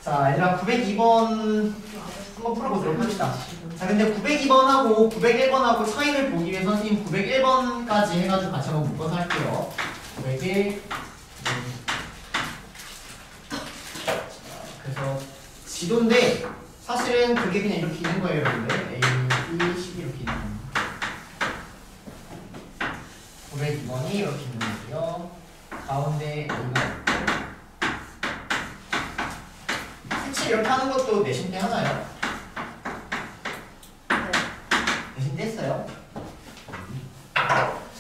자, 얘들아 902번 한번 풀어보도록 합시다. 자, 근데 902번하고 901번하고 차이를 보기 위해 선생님 901번까지 해가지고 같이 한번 묶어서 할게요. 901. 그래서 지도인데 사실은 그게 그냥 이렇게 있는 거예요, 여러분들. A, B, C 이렇게 있는 거예요. 902번이 이렇게 있는 거고요. 가운데 A가 색칠 이렇게 하는 것도 내신 때 하나요? 네. 내신 때 했어요?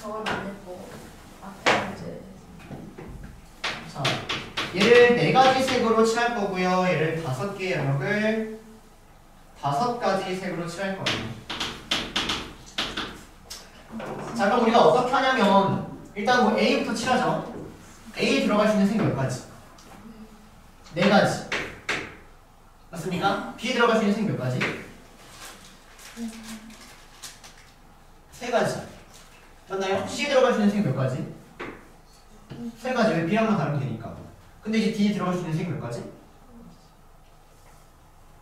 저건 안 했고 앞에 이제 자, 얘를 4가지 색으로 칠할 거고요. 얘를 5개의 영역을 5가지 색으로 칠할 거예요. 자, 그럼 우리가 어떻게 하냐면 일단 뭐 A부터 칠하죠. A에 들어갈 수 있는 색 몇 가지? 4가지. 맞습니까? B에 들어갈 수 있는 색 몇 가지? 3가지. 맞나요? C에 들어갈 수 있는 색 몇 가지? 3가지. 왜 B랑만 다르면 되니까. 근데 이제 D에 들어갈 수 있는 색 몇 가지?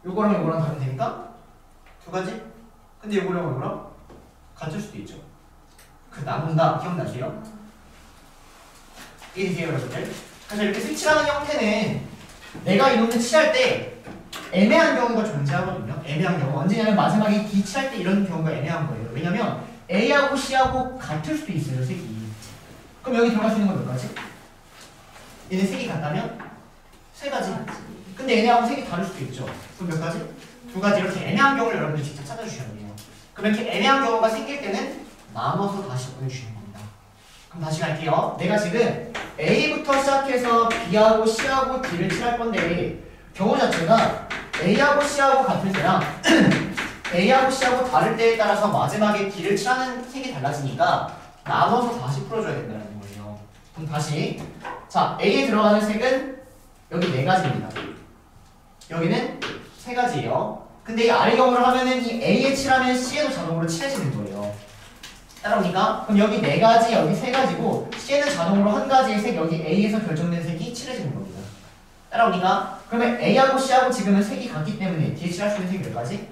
요거랑 요거랑 다르면 되니까 2가지? 근데 요거랑 요거랑 같을 수도 있죠. 그 남은다 기억나세요? 이해되세요, 여러분들? 그래서 이렇게 색칠하는 형태는 내가 이놈을 칠할 때 애매한 경우가 존재하거든요. 애매한 경우. 언제냐면 마지막에 D 칠할 때 이런 경우가 애매한 거예요. 왜냐면 A하고 C하고 같을 수도 있어요, 색이. 그럼 여기 들어갈 수 있는 건 몇 가지? 얘네 색이 같다면? 3가지. 근데 얘네하고 색이 다를 수도 있죠. 그럼 몇 가지? 2가지. 이렇게 애매한 경우를 여러분들 직접 찾아주셔야 돼요. 그럼 이렇게 애매한 경우가 생길 때는 나눠서 다시 보내주시는 겁니다. 그럼 다시 갈게요. 내가 지금 A부터 시작해서 B하고 C하고 D를 칠할 건데 경우 자체가 A하고 C하고 같을 때랑 A하고 C하고 다를 때에 따라서 마지막에 D를 칠하는 색이 달라지니까 나눠서 다시 풀어줘야 된다는 거예요. 그럼 다시 자, A에 들어가는 색은 여기 4가지입니다. 여기는 3가지예요. 근데 이 아래 경우를 하면은 이 A에 칠하면 C에도 자동으로 칠해지는 거예요. 따라오니까? 그럼 여기 4가지, 여기 3가지고 C에는 자동으로 1가지의 색, 여기 A에서 결정된 색이 칠해지는 겁니다. 따라오니까? 그러면 A하고 C하고 지금은 색이 같기 때문에 뒤에 칠할 수 있는 색이 몇 가지?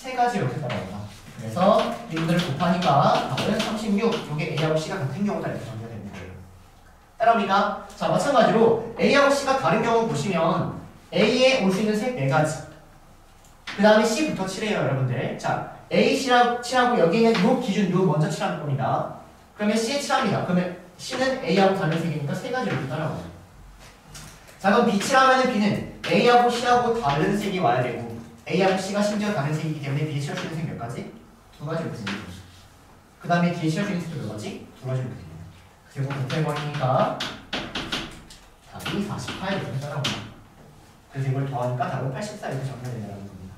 3가지 이렇게 따라옵니다. 그래서 이분들을 곱하니까 답은 36. 이게 A하고 C가 같은 경우가 이렇게 정리되는 거예요. 따라오니까? 자, 마찬가지로 A하고 C가 다른 경우 보시면 A에 올 수 있는 색 4가지. 그 다음에 C부터 칠해요, 여러분들. 자, A 칠하고 여기는 요 기준 요 먼저 칠하는 겁니다. 그러면 C에 칠합니다. 그러면 C는 A하고 다른 색이니까 3가지 이렇게 따라와요. 자, 그럼 B 칠하면은 B는 A하고 C하고 다른 색이 와야 되고 A하고 C가 심지어 다른 색이기 때문에 B에 칠할 수 있는 색 몇 가지? 2가지 이렇게 됩니다. 그 다음에 D에 칠할 수 있는 색도 몇 가지? 2가지 이렇게 됩니다. 그리고 곱해버리니까 답이 48 이렇게 따라옵니다. 그래서 이걸 더하니까 답은 84 이렇게 정리된다는 겁니다.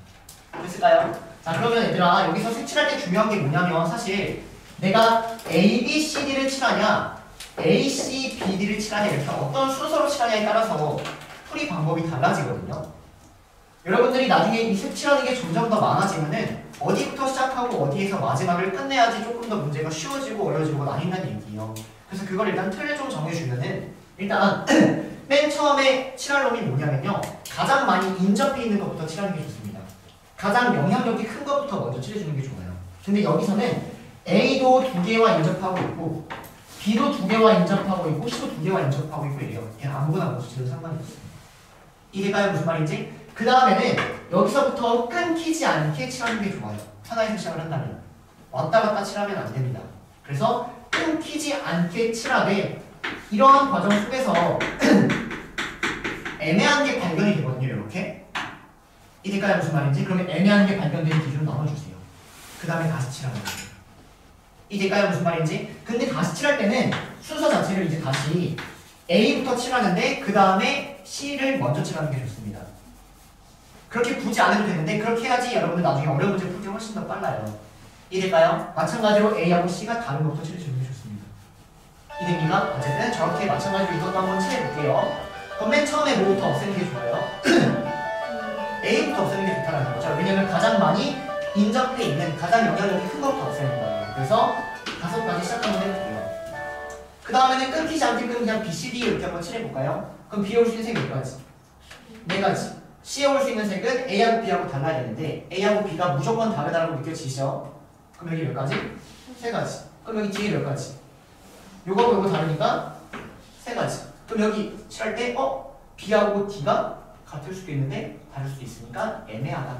됐을까요? 자, 그러면 얘들아 여기서 색칠할 때 중요한 게 뭐냐면 사실 내가 A, B, C, D를 칠하냐 A, C, B, D를 칠하냐 이렇게 어떤 순서로 칠하냐에 따라서 풀이 방법이 달라지거든요. 여러분들이 나중에 이 색칠하는 게 점점 더 많아지면은 어디부터 시작하고 어디에서 마지막을 끝내야지 조금 더 문제가 쉬워지고 어려워지고 나뉜다는 얘기예요. 그래서 그걸 일단 틀을 좀 정해주면은 일단 맨 처음에 칠할 놈이 뭐냐면요 가장 많이 인접해 있는 것부터 칠하는 게 좋습니다. 가장 영향력이 큰 것부터 먼저 칠해주는 게 좋아요. 근데 여기서는 A도 2개와 인접하고 있고 B도 2개와 인접하고 있고 C도 2개와 인접하고 있고 이래요. 그냥 아무거나 먼저 칠해도 상관이 없어요. 이해가요? 무슨 말인지? 그 다음에는 여기서부터 끊기지 않게 칠하는 게 좋아요. 하나에서 시작을 한다면 왔다 갔다 칠하면 안 됩니다. 그래서 끊기지 않게 칠하되 이러한 과정 속에서 애매한 게 발견이 되거든요. 이렇게 이해가요? 무슨 말인지? 그러면 애매한 게 발견되는 기준을 나눠주세요. 그 다음에 다시 칠하는 거예요. 이해가요? 무슨 말인지? 근데 다시 칠할 때는 순서 자체를 이제 다시 A부터 칠하는데 그 다음에 C를 먼저 칠하는 게 좋습니다. 그렇게 굳이 안 해도 되는데 그렇게 해야지 여러분들 나중에 어려운 문제 풀기 훨씬 더 빨라요. 이해될까요? 마찬가지로 A하고 C가 다른 것부터 칠해주는 게 좋습니다. 이해됩니까? 어쨌든 저렇게 마찬가지로 이것도 한번 칠해볼게요. 그럼 맨 처음에 뭐부터 없애는 게 좋아요? A부터 없애는 게 좋다는 거죠. 왜냐면 가장 많이 인접해 있는 가장 영향력이 큰 것부터 없애는 거예요. 그래서 5가지 시작 한번 해볼게요. 그 다음에는 끊기지 않게 그냥 B, C, D 이렇게 한번 칠해볼까요? 그럼 B에 올 수 있는 색이 몇 가지? 4가지. C에 올 수 있는 색은 A하고 B하고 달라야 되는데 A하고 B가 무조건 다르다고 느껴지시죠? 그럼 여기 몇 가지? 3가지. 그럼 여기 뒤에 몇 가지? 요거하고 요거 다르니까 3가지. 그럼 여기 칠할 때 B하고 D가 같을 수도 있는데 다를 수도 있으니까 애매하다.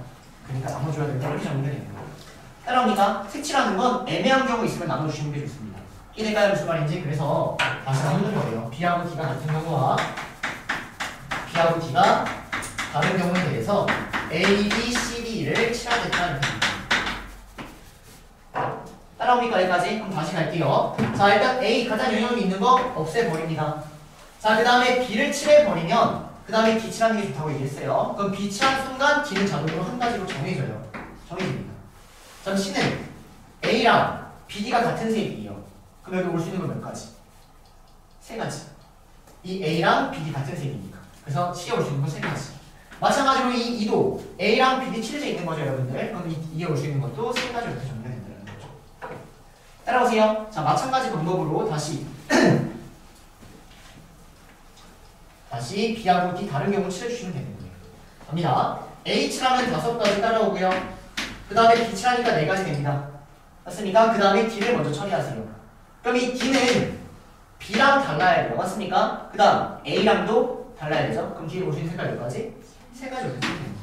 그러니까 나눠줘야 된다. 이렇게 정리가 되는 거예요. 따라오니까 색칠하는 건 애매한 경우 있으면 나눠주시는 게 좋습니다. 이래까지 무슨 말인지 그래서 다시 나누는 거예요. B하고 D가 같은 경우와 B하고 D가 다른 경우에 대해서 A, B, C, D를 칠하겠다는 겁니다. 따라오니까 여기까지. 그럼 다시 갈게요. 자, 일단 A 가장 영역이 있는 거 없애버립니다. 자, 그 다음에 B를 칠해버리면 그 다음에 D 칠하는 게 좋다고 얘기했어요. 그럼 B 칠한 순간 D는 자동으로 한 가지로 정해져요. 정해집니다. 그럼 C는 A랑 BD가 같은 색이에요. 그럼 여기 올 수 있는 건 몇 가지? 3가지. 이 A랑 BD 같은 색이니까. 그래서 C에 올 수 있는 건 3가지. 마찬가지로 이 2도 A랑 BD 칠해져 있는 거죠, 여러분들. 그럼 이에 올 수 있는 것도 3가지로 이렇게 정리가 된다는 거죠. 따라오세요. 자, 마찬가지 방법으로 다시 B하고 D 다른 경우 칠해주시면 되는 거예요. 갑니다. A 칠하면 5가지 따라오고요. 그 다음에 B 칠하니까 4가지 됩니다. 맞습니까? 그 다음에 D를 먼저 처리하세요. 그럼 이 D는 B랑 달라야 돼요. 맞습니까? 그 다음 A랑도 달라야 되죠. 그럼 뒤에 볼 수 있는 색깔 몇 가지? 3가지 이렇게 칠해주는 거예요.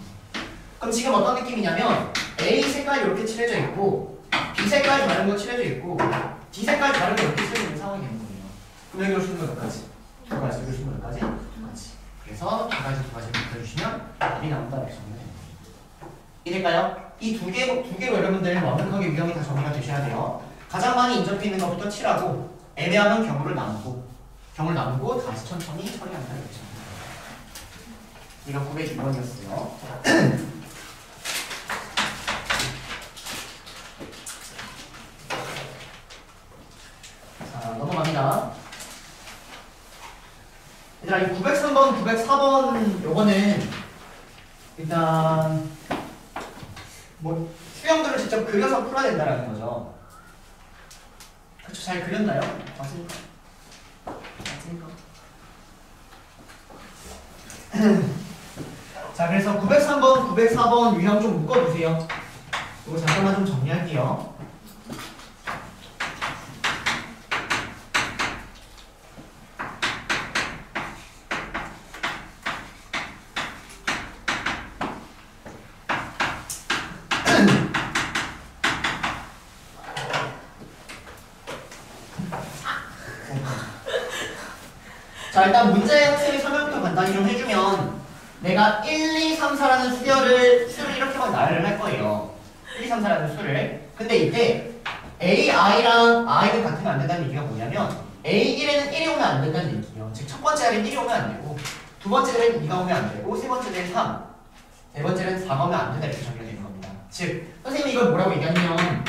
그럼 지금 어떤 느낌이냐면 A 색깔이 이렇게 칠해져 있고 B 색깔 다른 거 칠해져 있고 D 색깔 다른 거 이렇게 칠해져 있는 상황이 되는 거예요. 그럼 여기 올 수 있는 거 몇 가지? 2가지. 여기 올 수 있는 거 몇 가지? 2가지. 그래서 2가지 붙여주시면 답이 나온다. 이렇게 정리가 됩니다. 이럴까요? 이 두 개로 여러분들 완벽하게 유형이 다 정리가 되셔야 돼요. 가장 많이 인접해 있는 것부터 칠하고 애매하면 경우를 나누고 다시 천천히 처리한다. 이렇게. 이거 902번이었어요. 자, 넘어갑니다. 얘들아, 이 903번, 904번 요거는 일단 뭐 수형들을 직접 그려서 풀어야 된다라는 거죠. 그쵸? 잘 그렸나요? 맞습니까? 자, 그래서 903번, 904번 유형 좀 묶어두세요. 이거 잠깐만 좀 정리할게요. 자, 일단 문제 학생이 설명부터 간단히 좀 해주면 내가 1, 2, 3, 4라는 수를 이렇게만 나열을 할 거예요. 1, 2, 3, 4라는 수를. 근데 이때 A, I랑 I는 같으면 안 된다는 얘기가 뭐냐면 A1에는 1이 오면 안 된다는 얘기예요. 즉 첫 번째 자리는 1이 오면 안 되고 두 번째 자리는 2가 오면 안 되고 세 번째 자리는 3, 네 번째는 4가 오면 안 된다. 이렇게 정리가 되는 겁니다. 즉 선생님이 이걸 뭐라고 얘기하냐면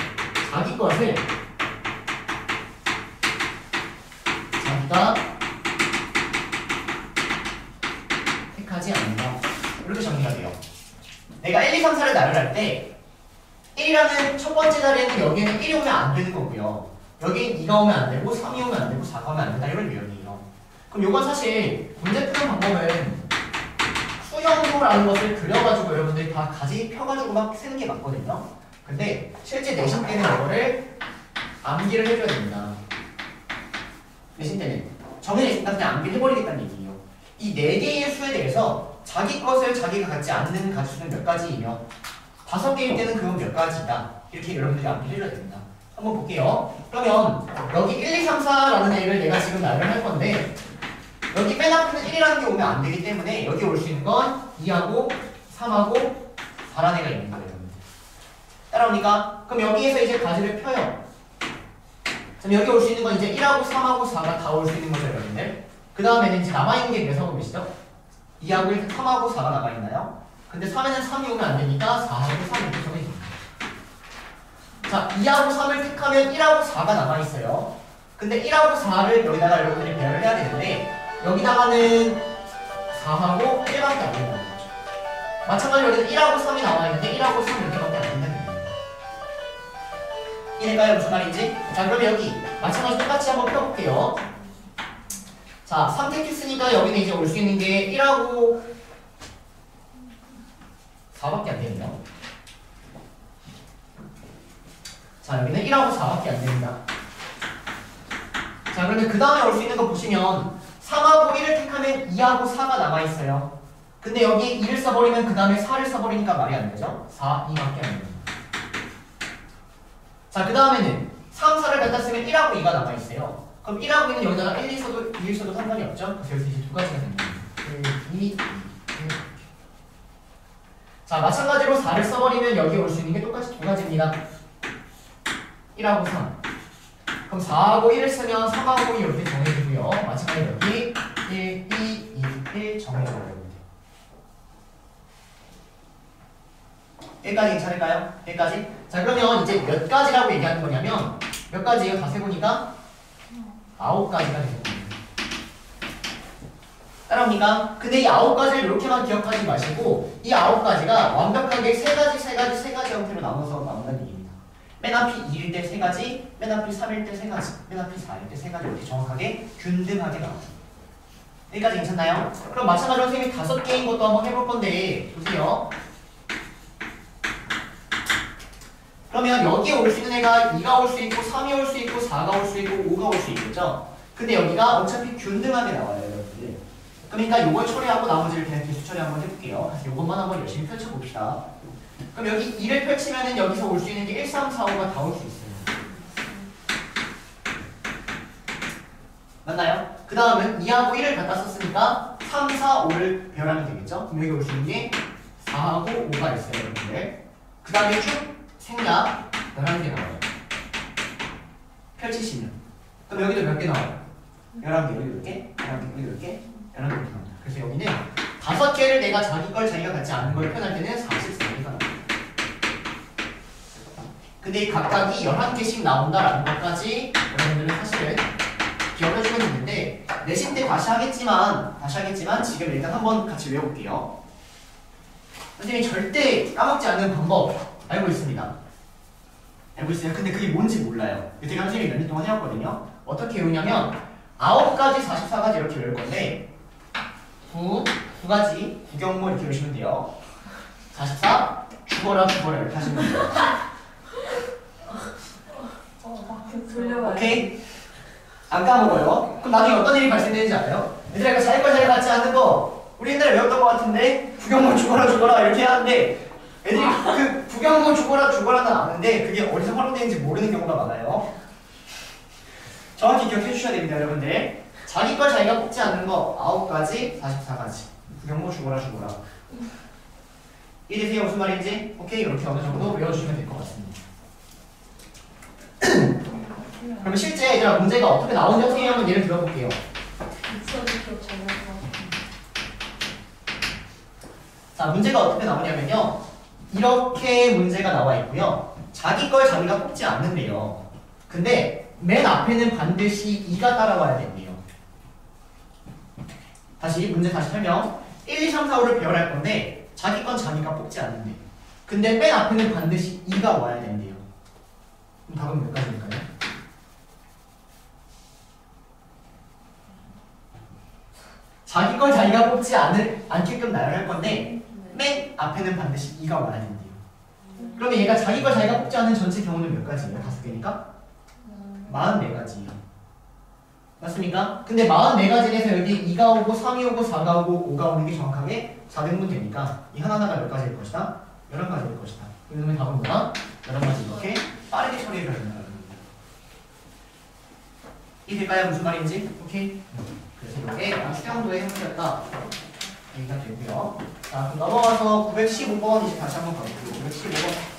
자기 것을 자기가 택하지 않는다. 이렇게 정리가 돼요. 내가 1, 2, 3, 4를 나열할 때 1이라는 첫 번째 자리에는 여기에는 1이 오면 안 되는 거고요. 여기 2가 오면 안 되고 3이 오면 안 되고 4가 오면 안 된다. 이런 유형이에요. 그럼 이건 사실 문제 푸는 방법은 수형도라는 것을 그려가지고 여러분들이 다 가지 펴가지고 막 쓰는 게 맞거든요. 근데 실제 내신 때는 이거를 암기를 해줘야 됩니다. 내신 때는 정해져 있으니까 그냥 암기를 해버리겠다는 얘기예요. 이 4개의 수에 대해서 자기 것을 자기가 갖지 않는 가지수는 몇 가지이며 5개일 때는 그건 몇 가지다. 이렇게 여러분들이 암기를 해줘야 됩니다. 한번 볼게요. 그러면 여기 1, 2, 3, 4라는 애를 내가 지금 나열을 할 건데 여기 맨 앞에는 1이라는 게 오면 안 되기 때문에 여기 올 수 있는 건 2하고 3하고 4라는 애가 있는 거예요. 여러분들. 따라오니까 그럼 여기에서 이제 가지를 펴요. 그럼 여기 올 수 있는 건 이제 1하고 3하고 4가 다 올 수 있는 거죠, 여러분들. 그 다음에는 이제 남아있는 게 몇 하고 계시죠? 2하고 1, 3하고 4가 남아있나요? 근데 3에는 3이 오면 안 되니까 4하고 3 이렇게 정해집니다. 자, 2하고 3을 택하면 1하고 4가 남아있어요. 근데 1하고 4를 여기다가 여러분들이 배열을 해야 되는데 여기다가는 4하고 1밖에 안 된다는 거죠. 마찬가지로 여기는 1하고 3이 나와있는데 1하고 3 이렇게밖에 안 된다는 거예요. 이해가요? 무슨 말인지? 자, 그러면 여기 마찬가지로 똑같이 한번 펴볼게요. 자, 3 택했으니까 여기는 이제 올 수 있는 게 1하고 4밖에 안 되네요. 자, 여기는 1하고 4밖에 안 됩니다. 자, 그러면 그 다음에 올 수 있는 거 보시면 3하고 1을 택하면 2하고 4가 남아있어요. 근데 여기 2를 써버리면 그 다음에 4를 써버리니까 말이 안 되죠? 4, 2밖에 안 됩니다. 자, 그 다음에는 3, 4를 갖다 쓰면 1하고 2가 남아있어요. 그럼 1하고 2는 여기다가 1, 2 써도 2를 써도 상관이 없죠? 그래서 여기서 이제 두 가지가 됩니다. 1, 2, 1. 자, 마찬가지로 4를 써버리면 여기 올 수 있는 게 똑같이 두 가지입니다. 1하고 3. 그럼 4하고 1을 쓰면 3하고 2 이렇게 정해지고요. 마찬가지로 여기 1, 2, 2, 1 정해져요. 여기까지 괜찮을까요? 여기까지? 자, 그러면 이제 몇 가지라고 얘기하는 거냐면 몇 가지예요? 다 세보니까 9가지가 되겠습니다. 따라옵니까? 근데 이 9가지를 이렇게만 기억하지 마시고 이 9가지가 완벽하게 세 가지 형태로 나눠서 나온다는 얘기입니다. 맨 앞이 2일 때 3가지, 맨 앞이 3일 때 3가지, 맨 앞이 4일 때 3가지 이렇게 정확하게 균등하게 나옵니다. 여기까지 괜찮나요? 그럼 마찬가지로 선생님이 5개인 것도 한번 해볼 건데 보세요. 그러면 여기에 올 수 있는 애가 2가 올 수 있고 3이 올 수 있고 4가 올 수 있고 5가 올 수 있겠죠? 근데 여기가 어차피 균등하게 나와요, 여러분들. 그러니까 요걸 처리하고 나머지를 그냥 개수 처리 한번 해볼게요. 그래서 요것만 한번 열심히 펼쳐봅시다. 그럼 여기 2를 펼치면은 여기서 올 수 있는 게 1, 3, 4, 5가 다 올 수 있어요. 맞나요? 그 다음은 2하고 1을 갖다 썼으니까 3, 4, 5를 배열하면 되겠죠? 그럼 여기 올 수 있는 게 4하고 5가 있어요, 여러분들. 그 다음에 쭉 생략 11개 나와요. 펼치시면. 그럼 여기도 몇 개 나와요? 11개, 여기 몇 개? 11개, 여기 몇 개? 11개 나옵니다. 그래서 여기는 5개를 내가 자기 걸 자기가 갖지 않는 걸 표현할 때는 44개가 나옵니다. 근데 이 각각이 11개씩 나온다라는 것까지 여러분들은 사실은 기억해주면 되는데 내신 때 다시 하겠지만 지금 일단 한번 같이 외워볼게요. 선생님이 절대 까먹지 않는 방법 알고 있습니다. 알고 있어요. 근데 그게 뭔지 몰라요. 제가 선생님이 몇 년 동안 해왔거든요. 어떻게 외우냐면 9가지, 44가지 이렇게 외울 건데 9 가지, 구경모 이렇게 외우시면 돼요. 44, 죽어라 이렇게 하시면 돼요. 돌려봐요. 오케이? 안 까먹어요. 그럼 나중에 어떤 일이 발생되는지 알아요? 얘들아 이거 자기 걸 자기가 갖지 않는 거 우리 옛날에 외웠던 것 같은데 구경모 죽어라 이렇게 하는데 애들이 그 구경모 죽어라는 아는데 그게 어디서 활용되는지 모르는 경우가 많아요. 정확히 기억해 주셔야 됩니다, 여러분들. 자기 걸 자기가 뽑지 않는 거 9가지, 44가지. 구경모 죽어라. 이해되세요? 무슨 말인지? 오케이, 이렇게 어느 정도 외워주시면 될 것 같습니다. 그럼 실제 얘들아 문제가 어떻게 나오는지 어떻게 한번 예를 들어볼게요. 자, 문제가 어떻게 나오냐면요. 이렇게 문제가 나와 있고요. 자기 걸 자기가 뽑지 않는데요. 근데 맨 앞에는 반드시 2가 따라와야 된대요. 문제 다시 설명. 1, 2, 3, 4, 5를 배열할 건데 자기 건 자기가 뽑지 않는데 근데 맨 앞에는 반드시 2가 와야 된대요. 그럼 답은 몇 가지일까요? 자기 걸 자기가 뽑지 않게끔 나열할 건데 맨 앞에는 반드시 2가 와야 된대요. 그러면 얘가 자기 걸 자기가 뽑지 않는 전체 경우는 몇 가지예요? 5개니까? 44가지예요. 맞습니까? 근데 44가지 중에서 여기 2가 오고 3이 오고 4가 오고 5가 오는 게 정확하게 4등분 되니까 이 하나하나가 몇 가지일 것이다? 11가지일 것이다. 그러면 답은 뭐야? 11가지 이렇게 빠르게 처리해줘야 된다. 이해될까요? 무슨 말인지? 오케이? 그래서 이게 추경도의 형태였다. 얘기가 되고요. 자, 그럼 넘어가서 915번 이제 다시 한번 가볼게요. 915번.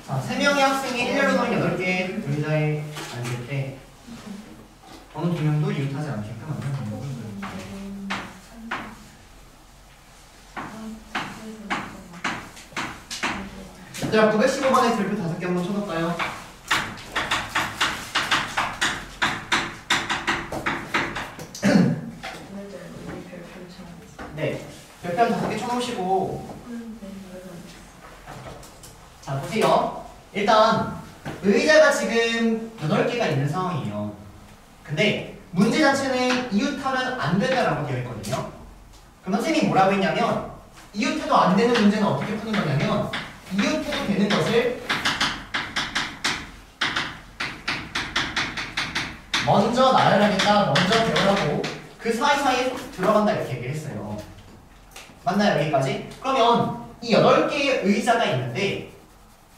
자, 3명의 학생이 1렬로 넣은 8개의 의자에 앉을 때 어느 두 명도 이웃하지 않게끔 하는 방법을 자, 915번의 별표 5개 한번 쳐볼까요? 네, 별표 한 5개 쳐놓으시고 자, 보세요. 일단 의자가 지금 8개가 있는 상황이에요. 근데 문제 자체는 이웃하면 안 된다라고 되어 있거든요. 그럼 선생님이 뭐라고 했냐면 이웃해도 안 되는 문제는 어떻게 푸는 거냐면 이웃해도 되는 것을 먼저 나열하겠다, 먼저 배열하고 그 사이사이에 들어간다 이렇게 얘기를 했어요. 맞나요? 여기까지? 그러면 이 8개의 의자가 있는데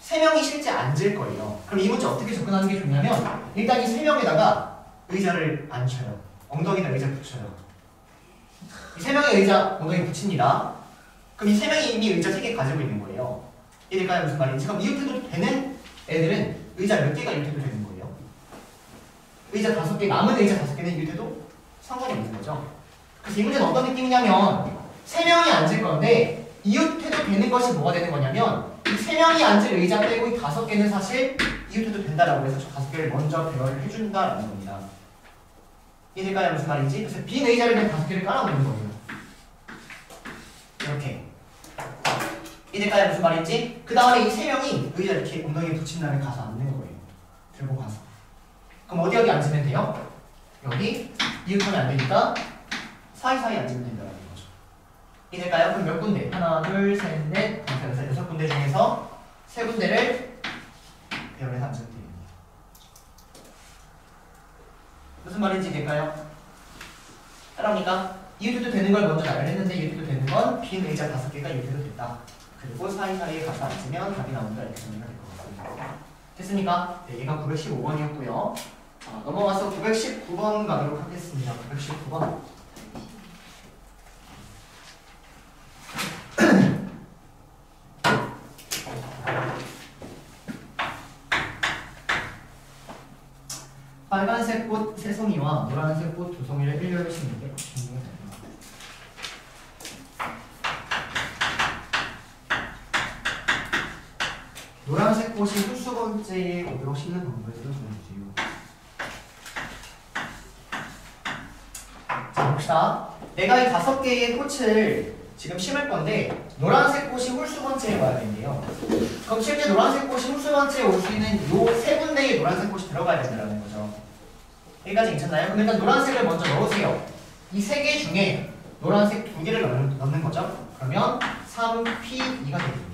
3명이 실제 앉을 거예요. 그럼 이 문제 어떻게 접근하는 게 좋냐면 일단 이 3명에다가 의자를 앉혀요. 엉덩이에다 의자 붙여요. 이 3명의 의자 엉덩이 붙입니다. 그럼 이 3명이 이미 의자 3개 가지고 있는 거예요. 이해될까요? 무슨 말인지? 그럼 이웃해도 되는 애들은 의자 몇 개가 이웃해도 되는 거예요. 의자 5개, 남은 의자 5개는 이웃해도 상관이 없는 거죠. 그래서 이 문제는 어떤 느낌이냐면 3명이 앉을 건데 이웃해도 되는 것이 뭐가 되는 거냐면 이 3명이 앉을 의자 빼고 이 5개는 사실 이웃해도 된다라고 해서 저 5개를 먼저 배열을 해준다라는 겁니다. 이해될까요? 무슨 말인지? 그래서 빈 의자를 그냥 5개를 깔아놓는 거예요. 이렇게. 이해될까요? 무슨 말인지? 그 다음에 이 3명이 의자 이렇게 엉덩이에 붙인 다음에 가서 앉는 거예요. 들고 가서. 그럼 어디 앉으면 돼요? 여기 이웃하면 안 되니까 사이사이 앉으면 된다는 거죠. 이해될까요? 그럼 몇 군데? 하나, 둘, 셋, 넷, 다섯, 여섯 군데 중에서 3군데를 배열해서 앉으면 됩니다. 무슨 말인지 될까요? 따라옵니까? 이웃해도 되는 걸 먼저 나열했는데 이웃해도 되는 건 빈 의자 5개가 이웃해도 됐다. 그리고 사이사이에 가서 앉으면 답이 나온다 이렇게 정리가 될 것 같습니다. 됐습니까? 네, 얘가 915번이었고요. 자, 넘어가서 919번 가도록 하겠습니다. 919번. 빨간색 꽃 3송이와 노란색 꽃 2송이를 일렬로 심는 게 준비가 됩니다. 노란색 꽃이 홀수 번째에 오도록 심는 방법을 설명해주세요. 자, 봅시다. 내가 이 5개의 꽃을 지금 심을 건데 노란색 꽃이 홀수 번째에 와야 된대요. 그럼 실제 노란색 꽃이 홀수 번째에 올 수 있는 요 3군데의 노란색 꽃이 들어가야 된다는 거죠. 여기까지 괜찮나요? 그럼 일단 노란색을 먼저 넣으세요. 이 3개 중에 노란색 2개를 넣는 거죠. 그러면 3P2가 되겠네요.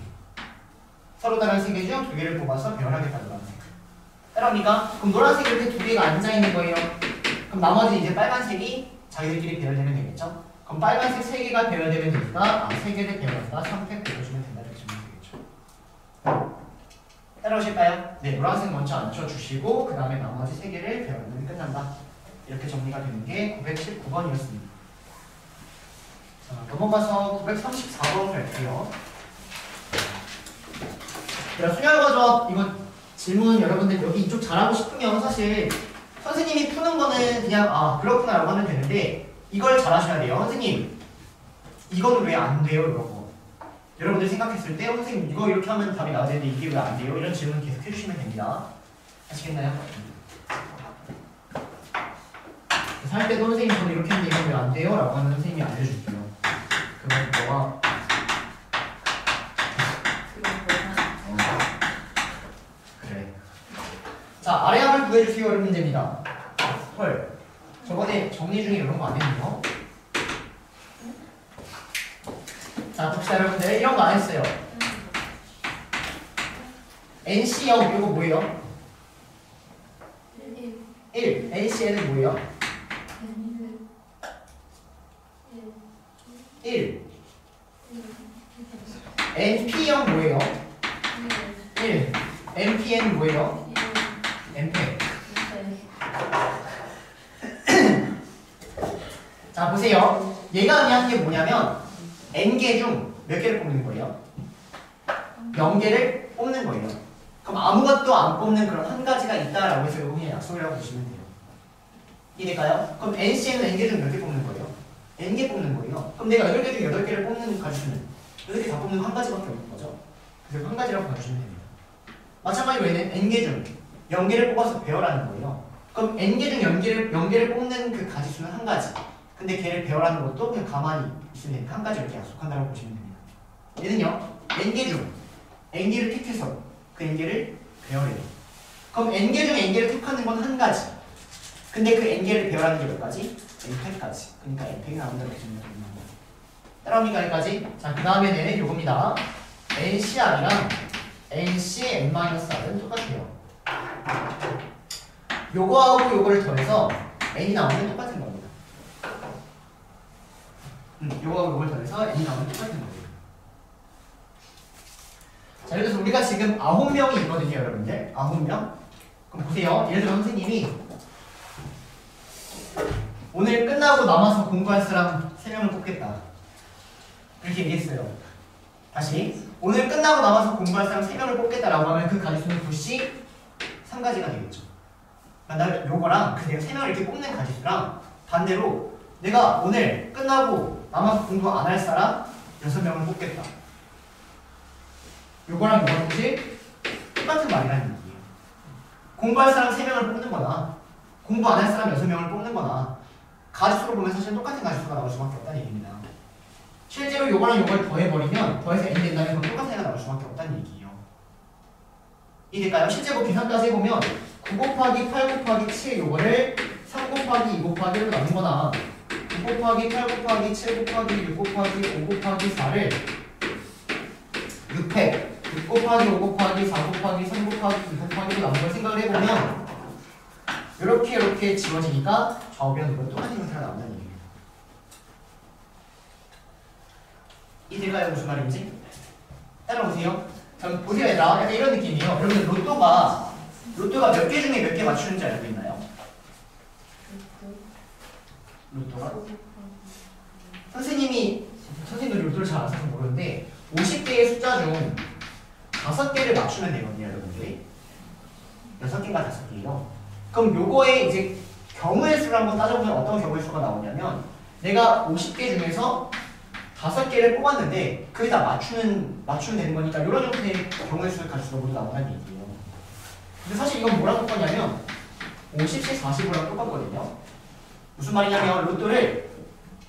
서로 다른 3개 중 2개를 뽑아서 배열하겠다, 노란색. 따라옵니까? 그럼 노란색 이렇게 2개가 앉아있는 거예요. 그럼 나머지 이제 빨간색이 자기들끼리 배열되면 되겠죠? 그럼 빨간색 3개가 배열되면 되니까 3개를 배열해서 3팩 보여주면 된다, 이렇게 주면 되겠죠. 따라오실까요? 네, 노란색 먼저 앉혀주시고 그 다음에 나머지 3개를 배열하면 끝난다. 이렇게 정리가 되는 게 919번이었습니다. 자, 넘어가서 934번 갈게요. 자, 순열거접 이거 질문 여러분들 여기 이쪽 잘하고 싶으면 사실 선생님이 푸는 거는 그냥 그렇구나 라고 하면 되는데 이걸 잘하셔야 돼요. 선생님 이거는 왜 안 돼요? 이런 거 여러분들 생각했을 때 선생님 이거 이렇게 하면 답이 나와야 되는데 이게 왜 안 돼요? 이런 질문 계속 해주시면 됩니다. 아시겠나요? 살 때도 선생님 저는 이렇게 했는데 이건 왜 안 돼요? 라고 하면 선생님이 알려줄게요. 그러면 너가 그래. 자, 아래 합을 구해주세요. 이런 문제입니다. 헐, 저번에 정리 중에 이런 거 안 했네요. 자, 봅시다 여러분들. 이런 거 안 했어요. NC형 이거 뭐예요? 1. NCN은 뭐예요? 1. NP형 뭐예요? 1. NPN 뭐예요? NP. 자, 보세요. 얘가 의미하는 게 뭐냐면 N개 중 몇 개를 뽑는 거예요? 0개를 뽑는 거예요. 그럼 아무것도 안 뽑는 그런 한 가지가 있다라고 해서 이거 그냥 약속이라고 보시면 돼요. 이해될까요? 그럼 NCN은 N개 중 몇 개 뽑는 거예요? N개 뽑는 거예요. 그럼 내가 8개 중 8개를 뽑는 가주수는 8개 다 뽑는 거 한 가지밖에 없는 거죠. 그래서 한 가지라고 봐주시면 됩니다. 마찬가지로 얘는 N개 중 0개를 뽑아서 배열하는 거예요. 그럼 N개 중 0개를 뽑는 그 가지수는 한 가지. 근데 걔를 배열하는 것도 그냥 가만히 있으면 한 가지 이렇게 약속한다고 보시면 됩니다. 얘는요, N개 중 N개를 픽해서 그 n개를 배열해요. 그럼 n개 중에 n개를 택하는 건 한 가지. 근데 그 n개를 배열하는 게 몇 가지? n팩까지. 그러니까 n팩이 나온다 이렇게 정리가 되는 거예요. 따라옵니까 여기까지? 자, 그 다음에는 요겁니다. ncr이랑 ncn-r은 똑같아요. 요거하고 요거를 더해서 n이 나오면 똑같은 겁니다. 요거하고 요걸 더해서 n이 나오면 똑같은 거예요. 자, 예를 들어서 우리가 지금 9명이 있거든요, 여러분들. 9명. 그럼 보세요. 예를 들어 선생님이 오늘 끝나고 남아서 공부할 사람 3명을 뽑겠다. 이렇게 얘기했어요. 다시. 오늘 끝나고 남아서 공부할 사람 3명을 뽑겠다라고 하면 그 가지수는 굿이 3가지가 되겠죠. 그러니까 요거랑 그 내가 3명을 이렇게 뽑는 가지수랑 반대로 내가 오늘 끝나고 남아서 공부 안 할 사람 6명을 뽑겠다. 요거랑 요거랑 혹시 똑같은 말이라는 얘기예요. 공부할 사람 3명을 뽑는 거나 공부 안 할 사람 6명을 뽑는 거나 가지수로 보면 사실 똑같은 가지수가 나올 수밖에 없다는 얘기입니다. 실제로 요거랑 요걸 더해버리면 더해서 n이 된다면 그럼 똑같은 애가 나올 수밖에 없다는 얘기예요. 이해될까요? 실제 뭐 계산까지 해보면 9 곱하기 8 곱하기 7 요거를 3 곱하기 2 곱하기 1로 나눈 거나 9 곱하기 8 곱하기 7 곱하기 6 곱하기 5 곱하기 4를 6팩 6 곱하기 5 곱하기 4 곱하기 3 곱하기 2 곱하기로 나눈 걸 생각을 해보면 이렇게 지워지니까 좌우변으로 똑같은 형태가 나온다는 얘기예요. 이해가요 무슨 말인지? 따라오세요. 자, 보세요 얘들아. 약간 이런 느낌이에요. 여러분 로또가 몇 개 중에 몇 개 맞추는지 알고 있나요? 로또가? 선생님들이 로또를 잘 안 써서 모르는데 50개의 숫자 중 5개를 맞추면 되거든요 여러분들이. 6개인가 5개예요. 그럼 요거에 이제 경우의 수를 한번 따져보면 어떤 경우의 수가 나오냐면 내가 50개 중에서 5개를 뽑았는데 그게 다 맞추면 되는 거니까 이런 형태의 경우의 수를 가지고 모두 나온다는 얘기예요. 근데 사실 이건 뭐랑 똑같냐면 50씩 45랑 똑같거든요. 무슨 말이냐면 로또를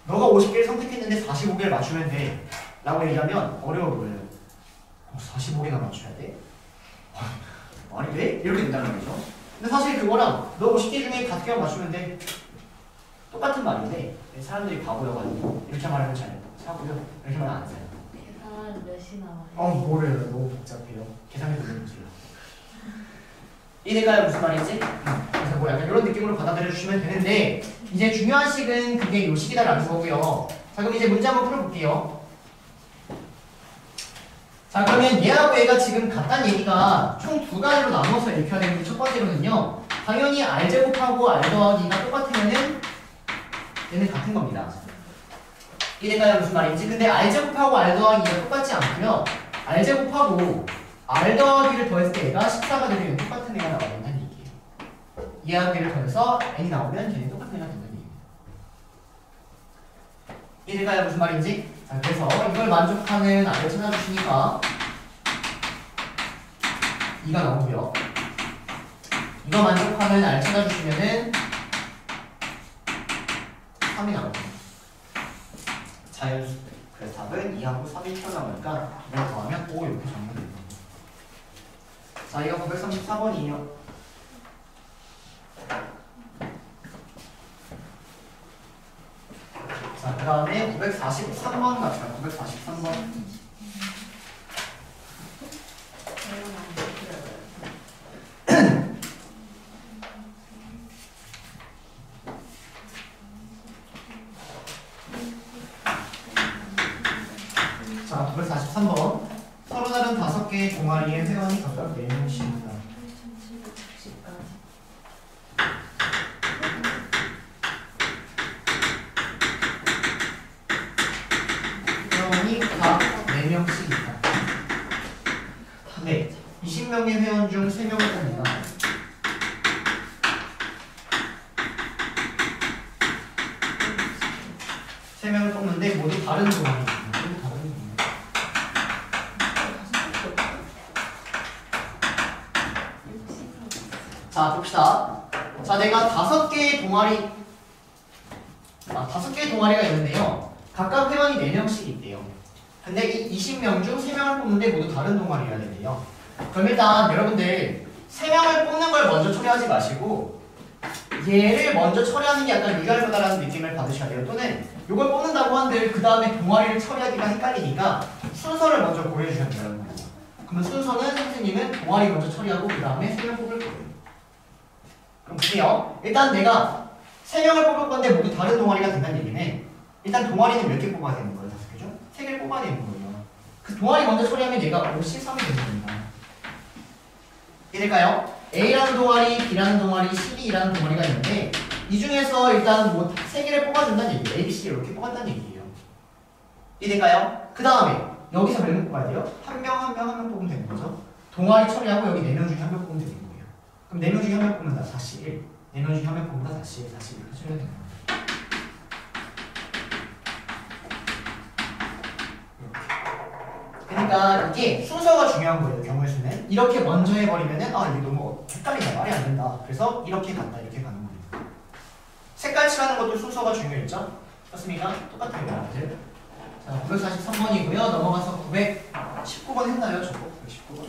너가 50개를 선택했는데 45개를 맞추면 돼 라고 얘기하면 어려워 보여요. 45개나 맞춰야 돼? 아니 왜? 이렇게 된다는 거죠. 근데 사실 그거랑 너 50개 중에 5개만 맞추면 돼 똑같은 말인데 사람들이 바보여가지고 이렇게 말하면 잘 사고요. 이렇게 말하면 안 사요. 계산 몇이 나와요? 모르요. 너무 복잡해요. 계산해도 모르세요. 이해될까요? 무슨 말인지? 그래서 뭐 약간 이런 느낌으로 받아들여 주시면 되는데 이제 중요한 식은 그게 요 식이다라는 거고요. 자 그럼 이제 문제 한번 풀어볼게요. 자 그러면 얘하고 얘가 지금 같다는 얘기가 총 2가지로 나눠서 읽혀야 되는데 첫 번째로는요. 당연히 R제곱하고 R 더하기가 똑같으면은 얘는 같은 겁니다. 이해될까요? 무슨 말인지? 근데 R제곱하고 R 더하기가 똑같지 않고요. R제곱하고 R 더하기를 더했을 때 얘가 14가 되면 똑같은 애가 나와야 된다는 얘기예요. 얘하고 얘를 더해서 n이 나오면 걔는 똑같은 애가 된다는 얘기예요. 이해될까요? 무슨 말인지? 자, 그래서 이걸 만족하는 R을 찾아주시니까 2가 나오고요. 이거 만족하는 R 찾아주시면은 3이 나옵니다. 자연수. 그래서 답은 2하고 3이 튀어나오니까 이걸 더하면 5 이렇게 정리가 됩니다. 자, 이거 934번이에요. 자, 그 다음에 943번 갑시다. 943번. 자, 943번. 서로 다른 5개의 동아리의 회원이 각각 4명씩입니다. 회원이 각 4명씩 있다. 네, 20명의 회원 중 3명을 뽑니다. 세 명을 뽑는데 모두 다른 동아리입니다. 모두 다른 동아리. 자, 봅시다. 자, 내가 5개의 동아리, 5개의 동아리가 있는데요. 각각 회원이 4명씩 있대요. 근데 이 20명 중 3명을 뽑는데 모두 다른 동아리여야 되는데요. 그럼 일단 여러분들 3명을 뽑는 걸 먼저 처리하지 마시고 얘를 먼저 처리하는 게 약간 유리하다라는 느낌을 받으셔야 돼요. 또는 이걸 뽑는다고 한들 그 다음에 동아리를 처리하기가 헷갈리니까 순서를 먼저 고려해 주셔야 돼요. 여러분들. 그러면 순서는 선생님은 동아리 먼저 처리하고 그 다음에 3명 뽑을 거예요. 그럼 보세요. 일단 내가 3명을 뽑을 건데 모두 다른 동아리가 된다는 얘기는 일단 동아리는 몇 개 뽑아야 되는 거예요? 5개죠? 3개를 뽑아야 되는 거예요. 그 동아리 먼저 처리하면 얘가 53이 되는 겁니다. 이해될까요? A라는 동아리, B라는 동아리, C, D라는 동아리가 있는데 이 중에서 일단 뭐 3개를 뽑아준다는 얘기예요. A, B, C 이렇게 뽑았다는 얘기예요. 이해될까요? 그 다음에 여기서 몇 명 뽑아야 돼요? 한 명 뽑으면 되는 거죠. 동아리 처리하고 여기 4명 중에 1명 뽑으면 되는 거예요. 그럼 4명 중에 1명 뽑는다. 41. 4명 중에 1명 뽑는다. 41. 이렇게 처리하면 되는 거예요. 그러니까 이게 순서가 중요한 거예요. 경우의 수는 이렇게 먼저 해버리면은 아 이게 너무 헷갈린다, 말이 안 된다. 그래서 이렇게 간다, 이렇게 가는 거예요. 색깔 칠하는 것도 순서가 중요했죠? 맞습니까? 똑같아요, 여러분들. 자, 943번이고요. 넘어가서 919번 했나요? 저거 919번.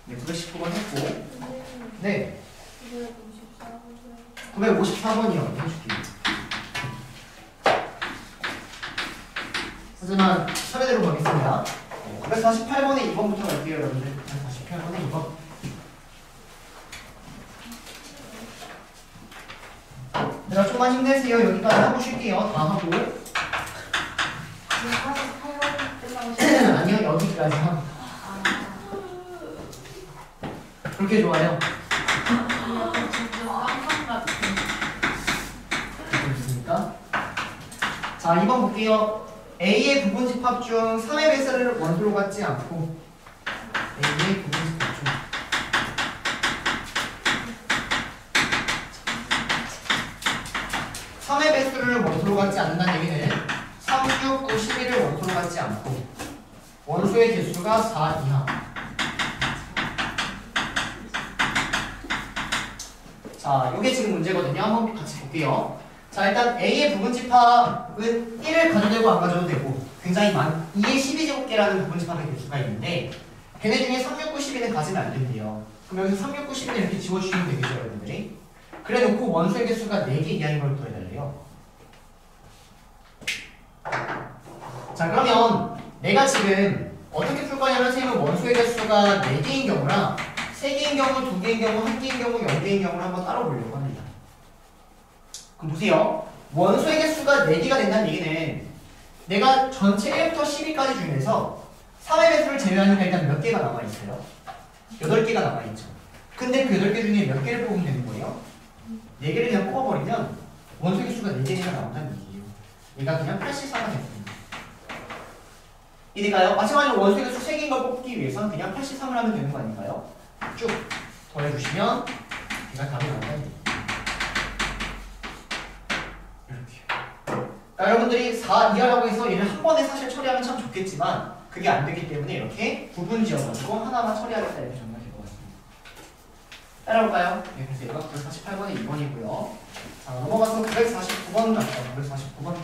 네, 919번 했고. 네. 954번이요. 해줄게요. 하지만 차례대로 가겠습니다. 948번에 2번부터 갈게요, 여러분들. 948번에 2번. 내가 좀만 힘내세요. 여기까지 하고 쉴게요. 다 하고. 48번 끝나고 아니요, 여기까지 하고. 그렇게 좋아요. 약간 진짜 깜깜 같은. 됐습니까? 자, 2번 볼게요. A의 부분집합 중 3의 배수를 원소로 갖지 않고 A의 부분집합 중 3의 배수를 원소로 갖지 않는다는 얘기는 3, 6, 9, 11을 원소로 갖지 않고 원소의 개수가 4 이하. 자, 이게 지금 문제거든요. 한번 같이 볼게요. 자, 일단 A의 부분집합은 1을 가져도 되고 안 가져도 되고 굉장히 2의 12제곱개라는 부분집합의 개수가 있는데 걔네 중에 3, 6, 9, 12는 가지면 안 된대요. 그럼 여기서 3, 6, 9, 12는 이렇게 지워주시면 되겠죠, 여러분들이? 그래 놓고 원소의 개수가 4개 이하인 걸 구해달래요. 자, 그러면 내가 지금 어떻게 풀 거냐면 선생님은 원소의 개수가 4개인 경우랑 3개인 경우, 2개인 경우, 1개인 경우, 0개인 경우를 한번 따로 보려고 합니다. 그럼 보세요. 원소의 개수가 4개가 된다는 얘기는 내가 전체 1부터 12까지 중에서 3의 배수를 제외하니까 일단 몇 개가 남아있어요? 8개가 남아있죠. 근데 그 8개 중에 몇 개를 뽑으면 되는 거예요? 4개를 그냥 뽑아버리면 원소의 개수가 4개가 나온다는 얘기예요. 얘가 그냥 84가 됐습니다. 이해가요? 마찬가지로 원소의 개수 3개인 걸 뽑기 위해서는 그냥 83을 하면 되는 거 아닌가요? 쭉 더해주시면 얘가 답이 나온다는 얘기예요. 그러니까 여러분들이 4 이하라고 해서 얘를 한 번에 사실 처리하면 참 좋겠지만 그게 안 되기 때문에 이렇게 부분 지어가지고 하나만 처리하겠다 이렇게 정말 될 것 같습니다. 따라올까요? 네, 그래서 얘가 948번에 2번이고요. 자, 넘어가서 949번 갈게요. 949번.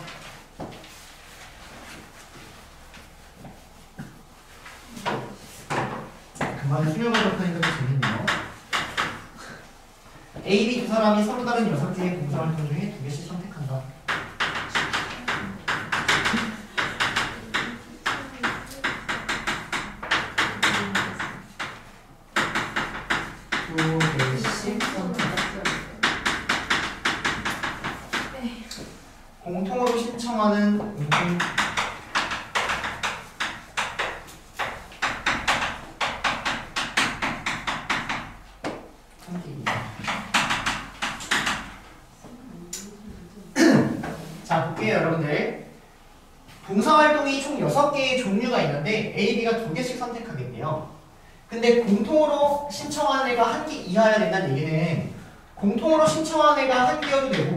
금방 수명을 접하니까 좀 재밌네요. A, B 두 사람이 서로 다른 6개의 공부활동 중에 2개씩 선택한다. 공통으로 신청하는 공통 자, 볼게요, 여러분들. 봉사활동이 총 6개의 종류가 있는데 A, B가 2개씩 선택하겠대요. 근데 공통으로 신청하는 애가 1개 이하여야 된다는 얘기는 공통으로 신청하는 애가 1개여도 되고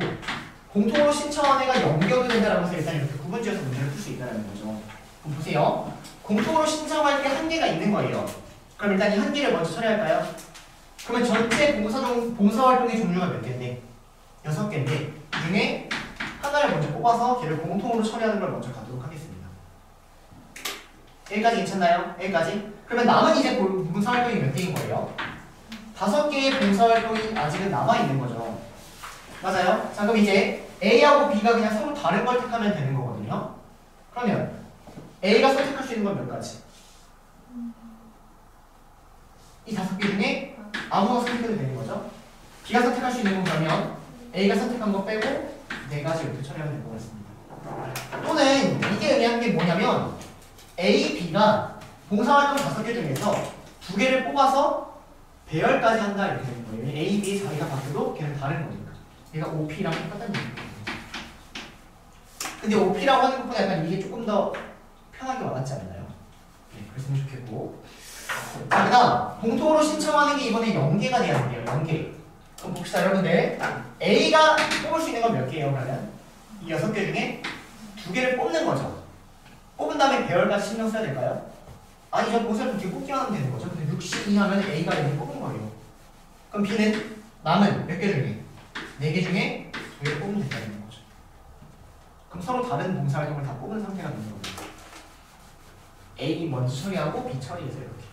공통으로 신청한 애가 0개여도 된다라고 해서 일단 이렇게 구분지어서 문제를 풀 수 있다는 거죠. 그럼 보세요. 공통으로 신청할 게 1개가 있는 거예요. 그럼 일단 이 1개를 먼저 처리할까요? 그러면 전체 봉사활동의 종류가 몇 개인데? 6개인데 그 중에 하나를 먼저 뽑아서 걔를 공통으로 처리하는 걸 먼저 가도록 하겠습니다. 여기까지 괜찮나요? 여기까지? 그러면 남은 이제 봉사활동이 몇 개인 거예요? 5개의 봉사활동이 아직은 남아있는 거죠. 맞아요? 자, 그럼 이제 A하고 B가 그냥 서로 다른 걸 택하면 되는 거거든요. 그러면 A가 선택할 수 있는 건 몇 가지? 이 5개 중에 아무거나 선택해도 되는 거죠. B가 선택할 수 있는 건 그러면 A가 선택한 거 빼고 4가지 이렇게 처리하면 될 것 같습니다. 또는 이게 의미하는 게 뭐냐면 A, B가 봉사활동 5개 중에서 2개를 뽑아서 배열까지 한다 이렇게 되는 거예요. A, B 자리가 바뀌어도 걔는 다른 거니까. 얘가 OP랑 똑같다는 얘기거든요. 근데 OP라고 하는 것보다 약간 이게 조금 더 편하게 와닿지 않나요? 네, 그랬으면 좋겠고. 자, 그 다음 공통으로 신청하는 게 이번에 0개가 돼야 돼요. 0개. 그럼 봅시다 여러분들. A가 뽑을 수 있는 건 몇 개예요 그러면? 이 6개 중에 2개를 뽑는 거죠. 뽑은 다음에 배열까지 신경 써야 될까요? 아니 저 봉사활동 뒤에 뽑기만 하면 되는 거죠. 근데 62 하면 A가 여기 뽑은 거예요. 그럼 B는 남은 몇 개 중에? 4개 중에 2개를 뽑으면 된다는 거죠. 그럼 서로 다른 봉사활동을 다 뽑은 상태가 되는 거예요. A 먼저 처리하고 B 처리해서 이렇게.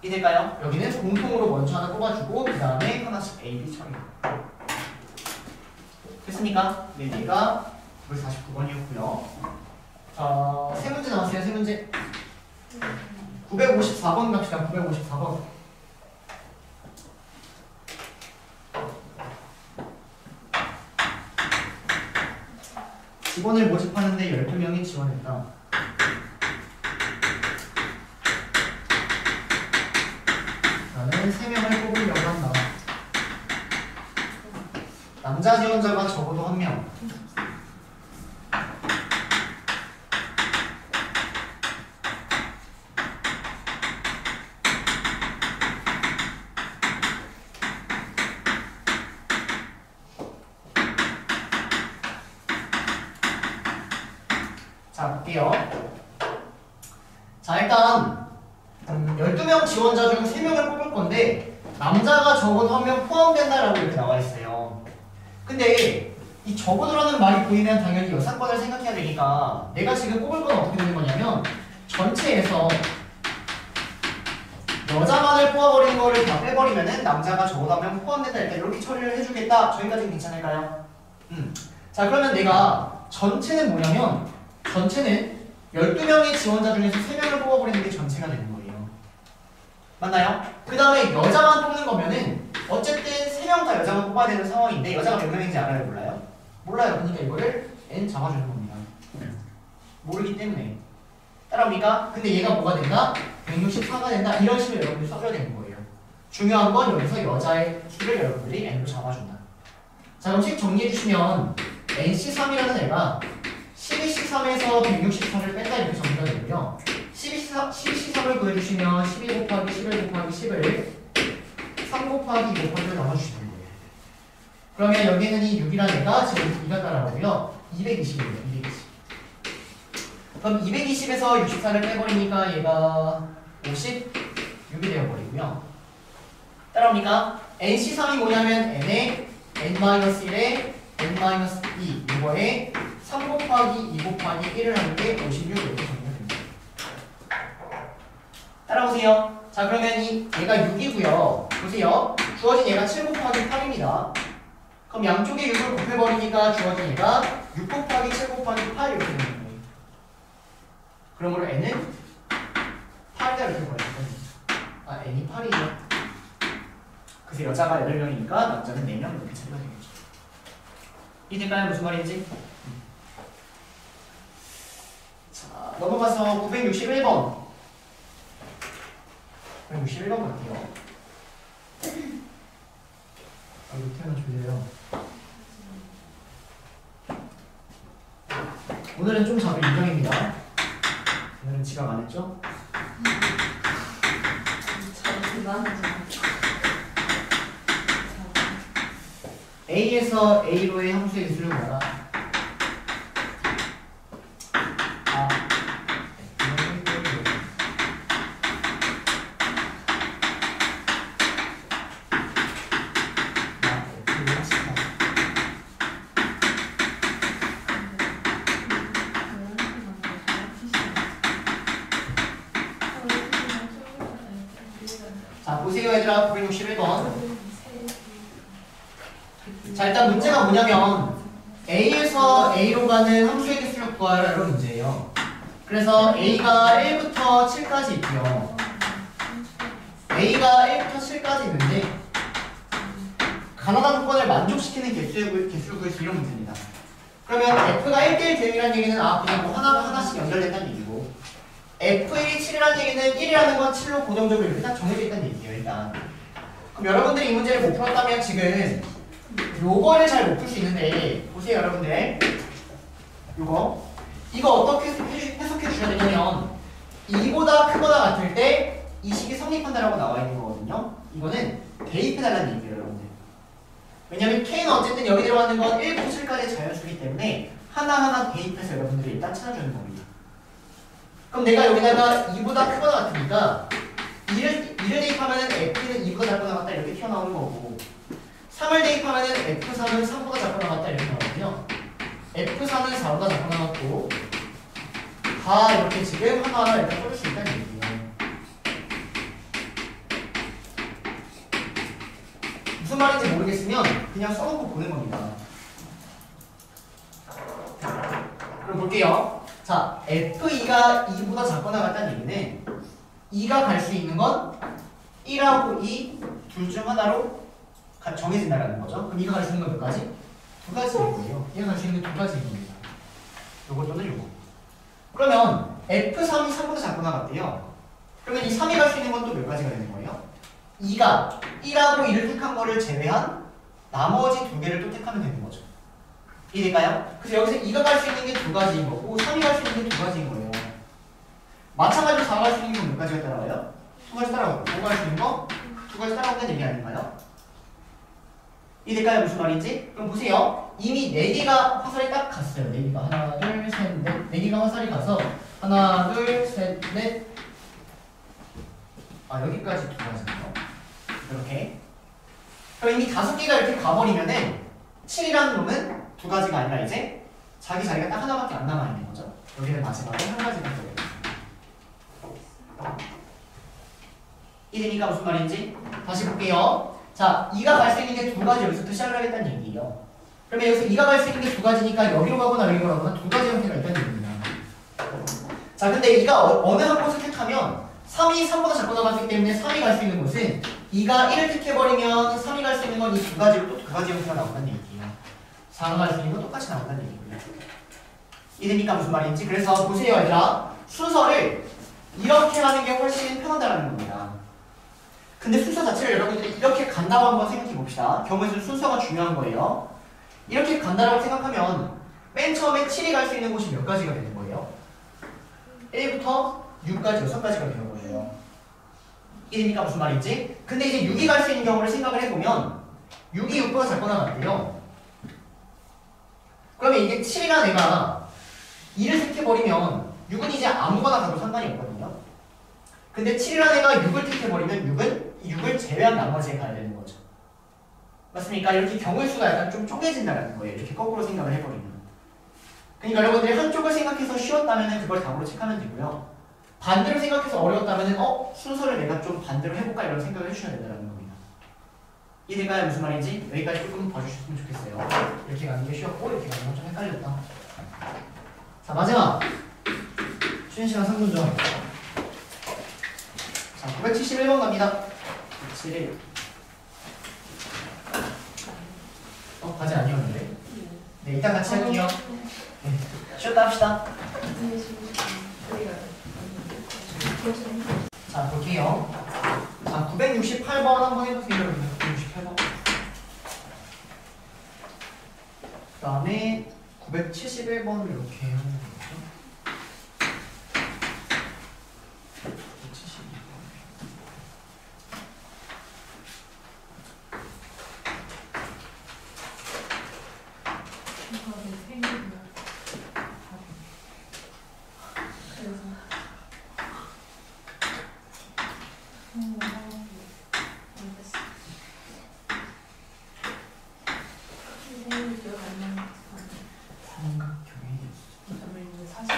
이해될까요? 여기는 공통으로 먼저 하나 뽑아주고 그 다음에 하나씩 A, B 처리. 됐습니까? 네, 얘가 949번이었고요. 자, 세 문제 나왔어요. 세 문제. 954번 갑시다. 954번. 직원을 모집하는데 12명이 지원했다. 나는 3명을 뽑으려고 한다. 남자 지원자가 적어도 1명. 자, 볼게요. 자, 일단 12명 지원자 중 3명을 뽑을 건데 남자가 적어도 1명 포함된다라고 이렇게 나와 있어요. 근데 이 적어도라는 말이 보이면 당연히 여사건을 생각해야 되니까 내가 지금 뽑을 건 어떻게 되는 거냐면 전체에서 여자만을 뽑아버린 거를 다 빼버리면은 남자가 적어도 1명 포함된다. 일단 이렇게 처리를 해주겠다. 저희까지는 괜찮을까요? 자, 그러면 내가 전체는 뭐냐면 전체는 12명의 지원자 중에서 3명을 뽑아버리는 게 전체가 되는 거예요. 맞나요? 그 다음에 여자만 뽑는 거면은 어쨌든 3명 다 여자만 뽑아야 되는 상황인데 여자가 몇 명인지 알아요? 몰라요? 몰라요. 그러니까 이거를 N 잡아주는 겁니다. 모르기 때문에. 따라옵니까? 근데 얘가 뭐가 된다? 164가 된다. 이런 식으로 여러분들이 써줘야 되는 거예요. 중요한 건 여기서 여자의 수를 여러분들이 N으로 잡아준다. 자, 그럼 식 정리해주시면 NC3이라는 애가 12C3에서 164를 뺀다 이렇게 정리가 되고요. 12C3을 구해주시면 12 곱하기 11 곱하기 10을 3 곱하기 2 곱하기를 나눠주시는 거예요. 그러면 여기는 이 6이라는 애가 지금 2가 따라가고요. 220이에요. 220. 그럼 220에서 64를 빼버리니까 얘가 56이 되어버리고요. 따라옵니까? NC3이 뭐냐면 N에 N-1에 N-2 이거에 3 곱하기 2 곱하기 1을 하는 게 56 이렇게 정리가 됩니다. 따라오세요. 자, 그러면 얘가 6이고요. 보세요. 주어진 얘가 7 곱하기 8입니다. 그럼 양쪽에 6을 곱해버리니까 주어진 얘가 6 곱하기 7 곱하기 8 이렇게 되는 거예요. 그러므로 N은 8이다 이렇게 보여요. 아, N이 8이죠. 그래서 여자가 8명이니까 남자는 4명 이렇게 처리가 되겠죠. 이해될까요? 무슨 말인지? 자, 넘어가서 961번. 961번 갈게요. 아, 밑에만 졸려요. 오늘은 좀 잡을 인정입니다. 오늘은 지각 안 했죠? A에서 A로의 함수의 개수를 구하라. 보세요 얘들아. 961번. 자 일단 문제가 뭐냐면 A에서 A로 가는 함수의 개수를 구하라 이런 문제예요. 그래서 A가 1부터 7까지 있고요. A가 1부터 7까지 있는데 가나다 조건을 만족시키는 개수를 구할 수 이런 문제입니다. 그러면 F가 1대1 대응이라는 얘기는 그냥 뭐 하나씩 연결된다는 얘기고 F1이 7이라는 얘기는 1이라는 건 7로 고정적으로 이렇게 딱 정해져 있다는 얘기예요 일단. 그럼 여러분들이 이 문제를 못 풀었다면 지금 요거를 잘 못 풀 수 있는데 보세요 여러분들 이거 어떻게 해석해 주셔야 되냐면 2보다 크거나 같을 때 이 식이 성립한다라고 나와 있는 거거든요. 이거는 대입해달라는 얘기예요 여러분들. 왜냐면 K는 어쨌든 여기 들어가는 건 1부터 7까지의 자연수이기 때문에 하나하나 대입해서 여러분들이 일단 찾아주는 겁니다. 그럼 내가 여기다가 2보다 크거나 같으니까 2를 대입하면은 F는 2보다 작거나 같다 이렇게 튀어나오는 거고 3을 대입하면은 F3은 3보다 작거나 같다 이렇게 나오거든요. F3은 4보다 작거나 같고 다 이렇게 지금 하나하나 이렇게 써줄 수 있다는 얘기예요. 무슨 말인지 모르겠으면 그냥 써놓고 보는 겁니다. 그럼 볼게요. 자, F2가 2보다 작거나 같다는 얘기는 2가 갈 수 있는 건 1하고 2 둘 중 하나로 정해진다는 거죠. 그럼 2가 갈 수 있는 건 몇 가지? 두 가지일 거예요. 얘가 갈 수 있는 게 두 가지인 겁니다. 요거 또는 요거. 그러면 F3이 3보다 작거나 같대요. 그러면 이 3이 갈 수 있는 건 또 몇 가지가 되는 거예요? 2가 1하고 2를 택한 거를 제외한 나머지 두 개를 또 택하면 되는 거죠. 이해될까요? 그래서 여기서 2가 갈 수 있는 게 두 가지인 거고 3이 갈 수 있는 게 두 가지인 거예요. 마찬가지로 4가 갈 수 있는 게 몇 가지가 따라와요? 두 가지 따라오고 5가 갈 수 있는 거 두 가지 따라온다는 얘기 아닌가요? 이해될까요? 무슨 말인지? 그럼 보세요. 이미 4개가 화살이 딱 갔어요. 4개가 하나, 둘, 셋, 넷 4개가 화살이 가서 하나, 둘, 셋, 넷 여기까지 두 가지네요. 이렇게. 그럼 이미 5개가 이렇게 가버리면은 7이라는 놈은 두 가지가 아니라 이제 자기 자리가 딱 하나밖에 안 남아있는 거죠. 여기는 마지막에 한 가지가 더 이해되니까 무슨 말인지? 다시 볼게요. 자, 2가 갈 수 있는 게 두 가지 여기서부터 시작을 하겠다는 얘기예요. 그러면 여기서 2가 갈 수 있는 게 두 가지니까 여기로 가거나 여기로 가거나 두 가지 형태가 있다는 얘기입니다. 자, 근데 2가 어느 한 곳을 택하면 3이 3보다 작거나 같기 때문에 3이 갈 수 있는 곳은 2가 1을 택해버리면 3이 갈 수 있는 건 이 두 가지로 또 두 가지 형태가 나온다는 얘기예요. 4가 갈 수 있는 건 똑같이 나온다는 얘기고요. 이해되니까 무슨 말인지? 그래서 보세요 얘들아. 순서를 이렇게 하는 게 훨씬 편하다는 겁니다. 근데 순서 자체를 여러분들이 이렇게 간다고 한번 생각해 봅시다. 경우에서 순서가 중요한 거예요. 이렇게 간다라고 생각하면 맨 처음에 7이 갈 수 있는 곳이 몇 가지가 되는 거예요? 1부터 6까지 6가지가 되는 거예요. 이해되니까 무슨 말인지? 근데 이제 6이 갈 수 있는 경우를 생각을 해보면 6이 6보다 작거나 같대요. 그러면 이게 7이라는 애가 2를 택해버리면 6은 이제 아무거나 가도 상관이 없거든요. 근데 7이라는 애가 6을 택해버리면 6을 제외한 나머지에 가야 되는 거죠. 맞습니까? 이렇게 경우의 수가 약간 좀 쪼개진다는 거예요. 이렇게 거꾸로 생각을 해버리면. 그러니까 여러분들이 한쪽을 생각해서 쉬웠다면 그걸 답으로 체크하면 되고요. 반대로 생각해서 어려웠다면 순서를 내가 좀 반대로 해볼까 이런 생각을 해주셔야 된다는 겁니다. 이해될까요? 무슨 말인지? 여기까지 조금 봐주셨으면 좋겠어요. 이렇게 가는 게 쉬웠고 이렇게 가는 건 좀 헷갈렸다. 자, 마지막 쉬는 시간 3분 전. 자, 971번 갑니다. 971. 과제 아니었는데? 네, 이따 같이 할게요. 네, 쉬었다 합시다. 자, 볼게요. 자, 968번 한번 해보세요. 968번. 그 다음에 971번을 이렇게 하는 거죠. 40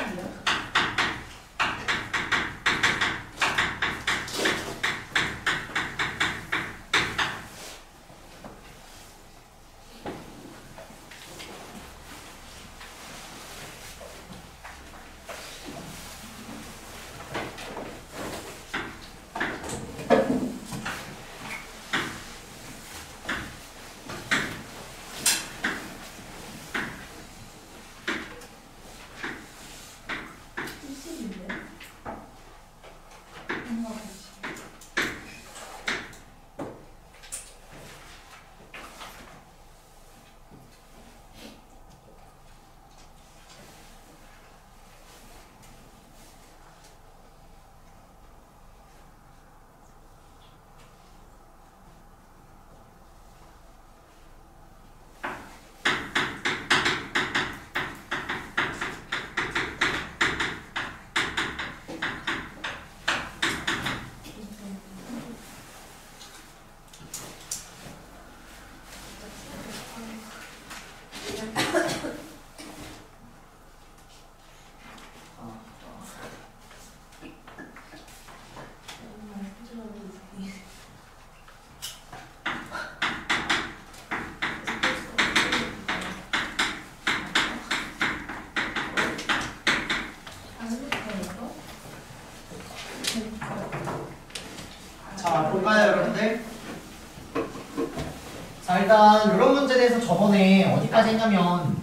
일단 이런 문제에 대해서 저번에 어디까지 했냐면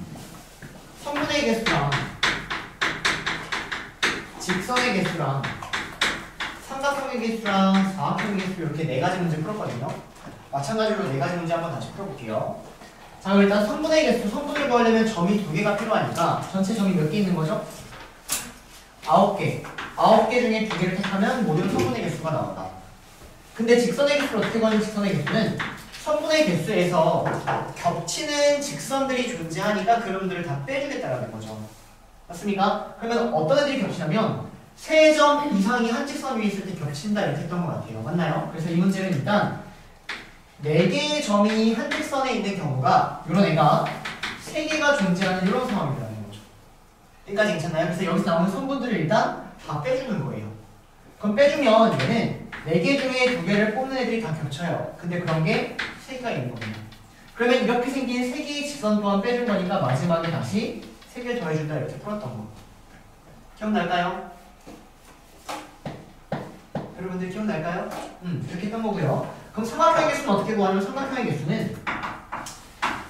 성분의 개수랑 직선의 개수랑 삼각형의 개수랑 사각형의 개수 이렇게 네 가지 문제 풀었거든요. 마찬가지로 네 가지 문제 한번 다시 풀어볼게요. 자, 그럼 일단 성분의 개수, 성분을 구하려면 점이 2개가 필요하니까 전체 점이 몇 개 있는 거죠? 9개. 9개 중에 2개를 택하면 모든 성분의 개수가 나온다. 근데 직선의 개수를 어떻게 구하는 직선의 개수는 성분의 개수에서 겹치는 직선들이 존재하니까 그놈들을 다 빼주겠다라는 거죠. 맞습니까? 그러면 어떤 애들이 겹치냐면 3점 이상이 한 직선 위에 있을 때 겹친다 이렇게 했던 것 같아요. 맞나요? 그래서 이 문제는 일단 4개의 점이 한 직선에 있는 경우가 이런 애가 3개가 존재하는 이런 상황이라는 거죠. 여기까지 괜찮나요? 그래서 여기서 나오는 성분들을 일단 다 빼주는 거예요. 그럼 빼주면 얘는 4개 중에 2개를 뽑는 애들이 다 겹쳐요. 근데 그런 게 3개가 있는 겁니다. 그러면 이렇게 생긴 3개의 직선 또한 빼준 거니까 마지막에 다시 3개를 더해준다 이렇게 풀었던 거. 기억날까요? 여러분들 기억날까요? 이렇게 했던 거고요. 그럼 삼각형의 개수는 어떻게 구하냐면 삼각형의 개수는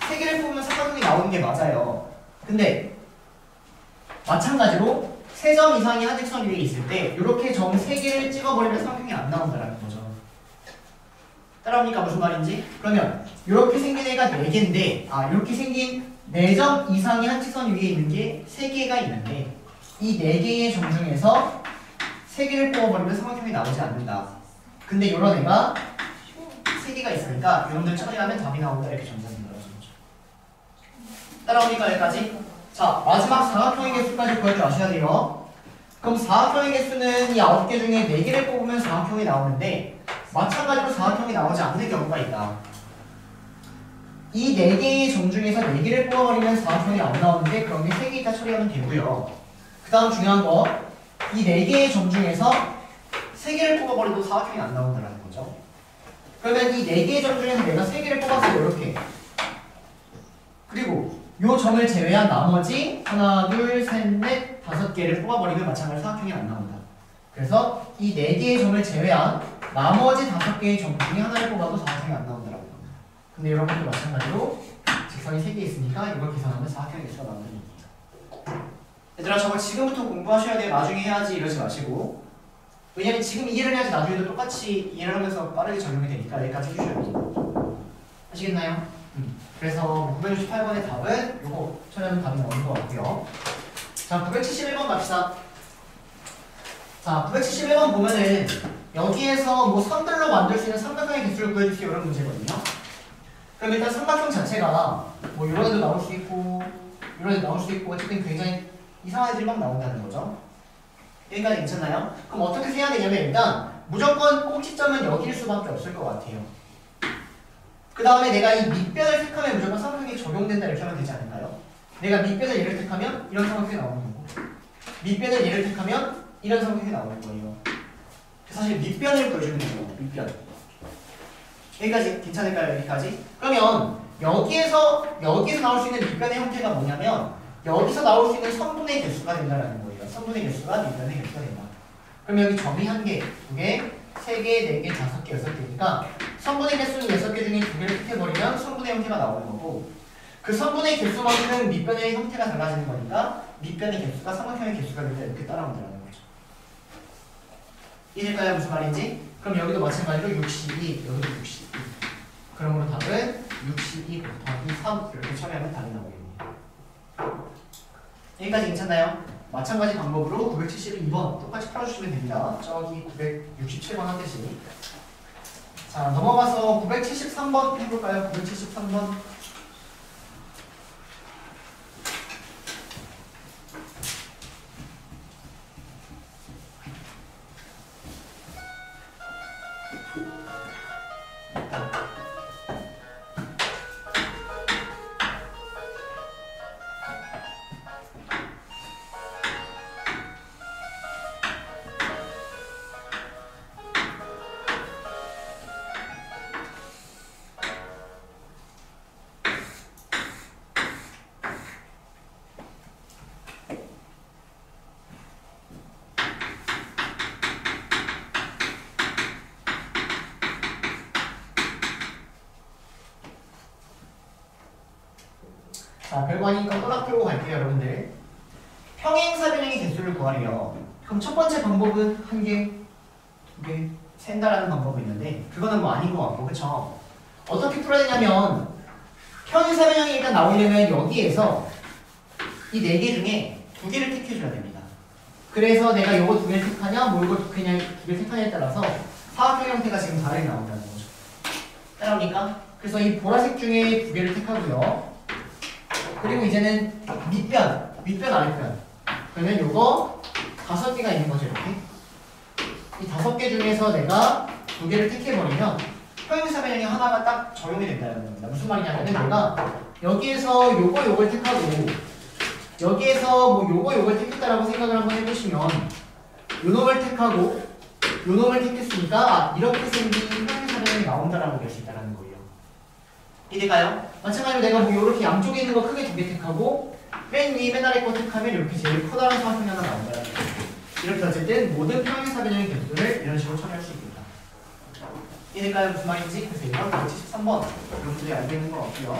3개를 뽑으면 삼각형이 나오는 게 맞아요. 근데 마찬가지로 3점 이상이 한 직선 위에 있을 때 이렇게 점 3개를 찍어버리면 삼각형이 안 나온다는 거죠. 따라옵니까? 무슨 말인지? 그러면 이렇게 생긴 애가 4개인데 이렇게 생긴 4점 이상이 한 직선 위에 있는 게 3개가 있는데 이 4개의 점 중에서 3개를 뽑아버리면 삼각형이 나오지 않는다. 근데 이런 애가 3개가 있으니까 이놈들 처리하면 답이 나온다 이렇게 정리합니다. 따라옵니까? 여기까지? 자, 마지막 사각형의 개수까지 구할 줄 아셔야 돼요. 그럼 사각형의 개수는 이 9개 중에 4개를 뽑으면 사각형이 나오는데 마찬가지로 사각형이 나오지 않는 경우가 있다. 이 4개의 점 중에서 4개를 뽑아버리면 사각형이 안 나오는데 그런 게 3개 있다 처리하면 되고요. 그 다음 중요한 거, 이 4개의 점 중에서 3개를 뽑아버려도 사각형이 안 나온다는 거죠. 그러면 이 4개의 점 중에서 내가 3개를 뽑았어요. 이렇게. 그리고 이 점을 제외한 나머지 하나, 둘, 셋, 넷, 5개를 뽑아버리면 마찬가지로 사각형이 안 나온다. 그래서 이 4개의 점을 제외한 나머지 5개의 점 중에 하나를 뽑아도 사각형이 안 나온다라고 합니다. 근데 여러분도 마찬가지로 직선이 3개 있으니까 이걸 계산하면 사각형의 개수가 나온다는 얘기예요. 얘들아, 저거 지금부터 공부하셔야 돼요. 나중에 해야지 이러지 마시고. 왜냐면 지금 이해를 해야지 나중에도 똑같이 이해를 하면서 빠르게 적용이 되니까 여기까지 해주셔야 돼요. 아시겠나요? 그래서 968번의 답은 요거 처리하면 답이 나오는 것 같고요. 자, 971번 갑시다. 자, 971번 보면은 여기에서 뭐 선들로 만들 수 있는 삼각형의 개수를 구해주세요 이런 문제거든요. 그럼 일단 삼각형 자체가 뭐 이런 애도 나올 수 있고 이런 애도 나올 수 있고 어쨌든 굉장히 이상한 애들이 막 나온다는 거죠. 여기까지 괜찮나요? 그럼 어떻게 해야 되냐면 일단 무조건 꼭지점은 여기일 수밖에 없을 것 같아요. 그 다음에 내가 이 밑변을 택하면 무조건 삼각형이 적용된다 이렇게 하면 되지 않을까요? 내가 밑변을 얘를 택하면 이런 삼각형이 나오는 거고 밑변을 얘를 택하면 이런 삼각형이 나오는 거예요. 사실 밑변을 보여주는 거예요. 밑변. 여기까지 괜찮을까요? 여기까지? 그러면 여기에서 나올 수 있는 밑변의 형태가 뭐냐면 여기서 나올 수 있는 성분의 개수가 된다는 거예요. 성분의 개수가 밑변의 개수가 된다. 그럼 여기 점이 1개, 2개, 3개, 4개, 5개, 6개니까 성분의 개수는 6개 중에 2개를 택해버리면 성분의 형태가 나오는 거고 그 성분의 개수만큼 밑변의 형태가 달라지는 거니까 밑변의 개수가 삼각형의 개수가 된다 이렇게 따라온다는 거죠. 이해될까요? 무슨 말인지? 그럼 여기도 마찬가지로 62, 여기도 62. 그러므로 답은 62 곱하기 3 이렇게 처리하면 답이 나오겠네요. 여기까지 괜찮나요? 마찬가지 방법으로 972번 똑같이 풀어주시면 됩니다. 저기 967번 하듯이. 자, 넘어가서 973번 해볼까요? 973번. 자, 별거 아니니까 꼬락 풀고 갈게요, 여러분들. 평행사변형의 개수를 구하래요. 그럼 첫 번째 방법은 한 개, 두 개, 센다라는 방법이 있는데 그거는 뭐 아닌 것 같고, 그쵸? 어떻게 풀어야 되냐면 평행사변형이 일단 나오려면 여기에서 이 네 개 중에 두 개를 택해줘야 됩니다. 그래서 내가 요거 두 개를 택하냐, 뭐 요거 두 개를 택하냐에 따라서 사각형 형태가 지금 다르게 나온다는 거죠. 따라오니까? 그래서 이 보라색 중에 두 개를 택하고요. 그리고 이제는 밑변, 아랫변. 그러면 요거 5개가 있는 거죠, 이렇게. 이 5개 중에서 내가 두 개를 택해버리면 평행사변형이 하나가 딱 적용이 된다는 겁니다. 무슨 말이냐면 내가 여기에서 요걸 택하고 여기에서 뭐 요걸 택했다라고 생각을 한번 해보시면 요 놈을 택하고 요 놈을 택했으니까 이렇게 생긴 평행사변형이 나온다라고 볼 수 있다는 거예요. 이해가요? 마찬가지로 내가 뭐 이렇게 양쪽에 있는 거 크게 두 개 택하고 맨 위, 맨 아래 거 택하면 이렇게 제일 커다란 사각형이 하나 나온다는 거예요. 이렇게 어쨌든 모든 평행사변형의 개수를 이런 식으로 처리할 수 있습니다. 이해될까요? 무슨 말인지? 그래서 이건 173번 여러분들이 알고 있는 것 같고요.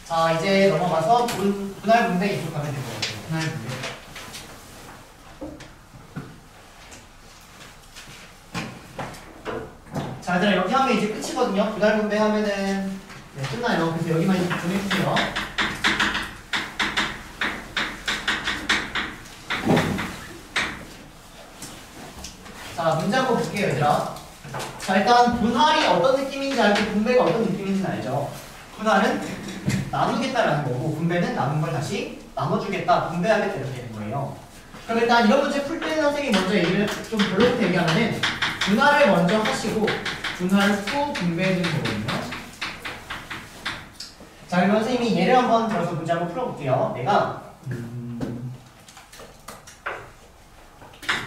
자, 이제 넘어가서 분할 분배 이쪽 가면 될 것 같아요. 분할 분배. 자, 얘들아 이렇게 하면 이제 끝이거든요. 분할 분배 하면은 네, 끝나요. 그래서 여기만 이렇게 보내주세요. 자, 문제 한번 볼게요, 얘들아. 자, 일단 분할이 어떤 느낌인지 알고 분배가 어떤 느낌인지는 알죠. 분할은 나누겠다라는 거고 분배는 남은 걸 다시 나눠주겠다, 분배하겠다 이렇게 되는 거예요. 그럼 일단 이런 문제 풀 때는 선생님이 먼저 얘기를 좀 별로부터 얘기하면은 분할을 먼저 하시고 분할 후 분배해주는 거거든요. 자, 그럼 선생님이 예를 한번 들어서 문제 한번 풀어볼게요. 내가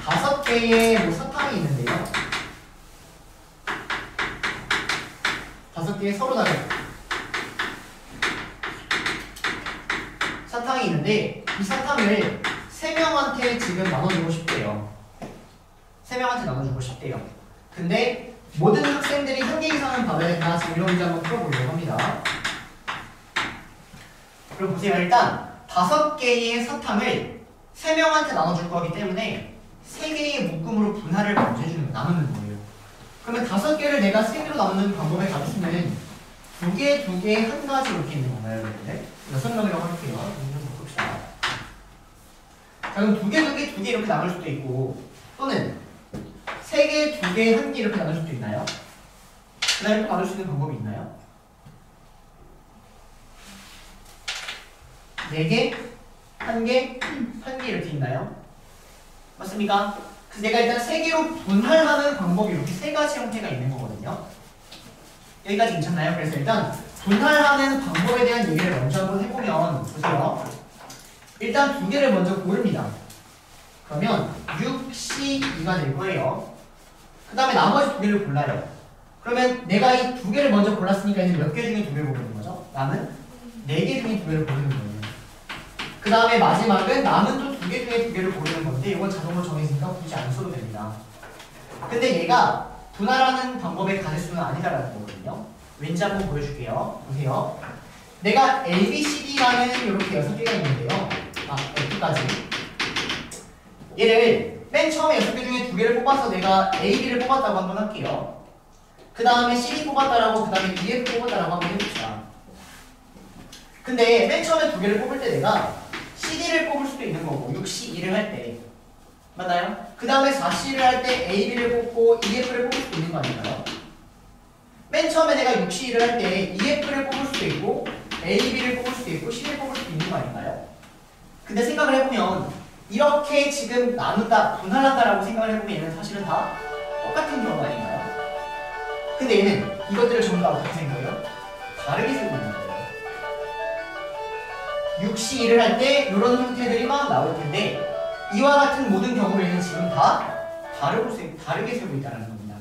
5개의 뭐 사탕이 있는데요. 5개의 서로 다른 사탕이 있는데 이 사탕을 3명한테 지금 나눠주고 싶대요. 3명한테 나눠주고 싶대요. 근데 모든 학생들이 1개 이상은 받아야 된다. 지금 이런 문제 한번 풀어보려고 합니다. 그럼 보세요. 일단 5개의 사탕을 3명한테 나눠줄 거기 때문에 3개의 묶음으로 분할을 먼저 해주는 거, 나누는 거예요. 그러면 5개를 내가 3개로 나누는 방법에 가르치면 2개, 2개, 한 가지 이렇게 있는 건가요, 여러분들? 6명이라고 할게요. 좀 바꿉시다. 자, 그럼 2개, 2개 이렇게 나눌 수도 있고, 또는 3개, 2개, 1개 이렇게 나눌 수도 있나요? 그 다음에 또 나눌 수 있는 방법이 있나요? 4개, 1개, 1개 이렇게 있나요? 맞습니까? 그래서 내가 일단 3개로 분할하는 방법이 이렇게 3가지 형태가 있는 거거든요. 여기까지 괜찮나요? 그래서 일단 분할하는 방법에 대한 얘기를 먼저 한번 해보면 보세요. 일단 2개를 먼저 고릅니다. 그러면 6, C, 2가 될 거예요. 그 다음에 나머지 2개를 골라요. 그러면 내가 이 2개를 먼저 골랐으니까 이제 몇 개 중에 2개를 고르는 거죠? 남은 4개 중에 2개를 고르는 거예요. 그 다음에 마지막은 남은 또 2개 중에 2개를 고르는 건데 이건 자동으로 정해지니까 굳이 안 써도 됩니다. 근데 얘가 분할하는 방법의 가짓수는 아니다라는 거거든요. 왠지 한번 보여줄게요. 보세요. 내가 A, B, C, D라는 이렇게 6개가 있는데요. F까지. 얘를 맨 처음에 6개 중에 2개를 뽑아서 내가 A, B를 뽑았다고 한번 할게요. 그 다음에 C, D 뽑았다라고, 그 다음에 E, F 뽑았다라고 한번 해봅시다. 근데 맨 처음에 2개를 뽑을 때 내가 CD를 뽑을 수도 있는 거고 6C2를 할 때 맞나요? 그 다음에 4C를 할 때 AB를 뽑고 EF를 뽑을 수도 있는 거 아닌가요? 맨 처음에 내가 6C2를 할 때 EF를 뽑을 수도 있고 AB를 뽑을 수도 있고 C를 뽑을 수도 있는 거 아닌가요? 근데 생각을 해보면 이렇게 지금 나누다, 분할한다라고 생각을 해보면 얘는 사실은 다 똑같은 경우 아닌가요? 근데 얘는 이것들을 전부 다 어떻게 생겨요? 다르게 세고 있는 거예요. 6C1을 할 때 이런 형태들이 막 나올 텐데 이와 같은 모든 경우에는 지금 다 다르게 세고 있다는 겁니다.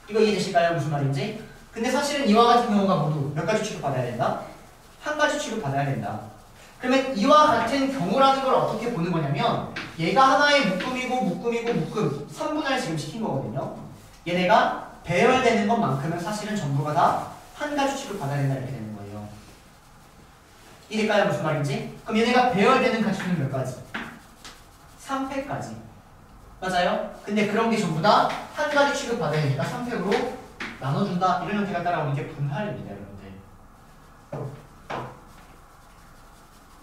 이거 이해되실까요? 무슨 말인지? 근데 사실은 이와 같은 경우가 모두 몇 가지 취급받아야 된다? 한 가지 취급받아야 된다. 그러면 이와 같은 경우라는 걸 어떻게 보는 거냐면 얘가 하나의 묶음 3분할 지금 시킨 거거든요. 얘네가 배열되는 것만큼은 사실은 전부가 다 한 가지 취급받아야 된다 이렇게 되는 거예요. 이해될까요? 무슨 말인지? 그럼 얘네가 배열되는 가지수는 몇 가지? 3팩까지. 맞아요? 근데 그런 게 전부 다 한 가지 취급받아야 되니까 3팩으로 나눠준다. 이런 형태가 따라오는 게 분할입니다, 여러분들.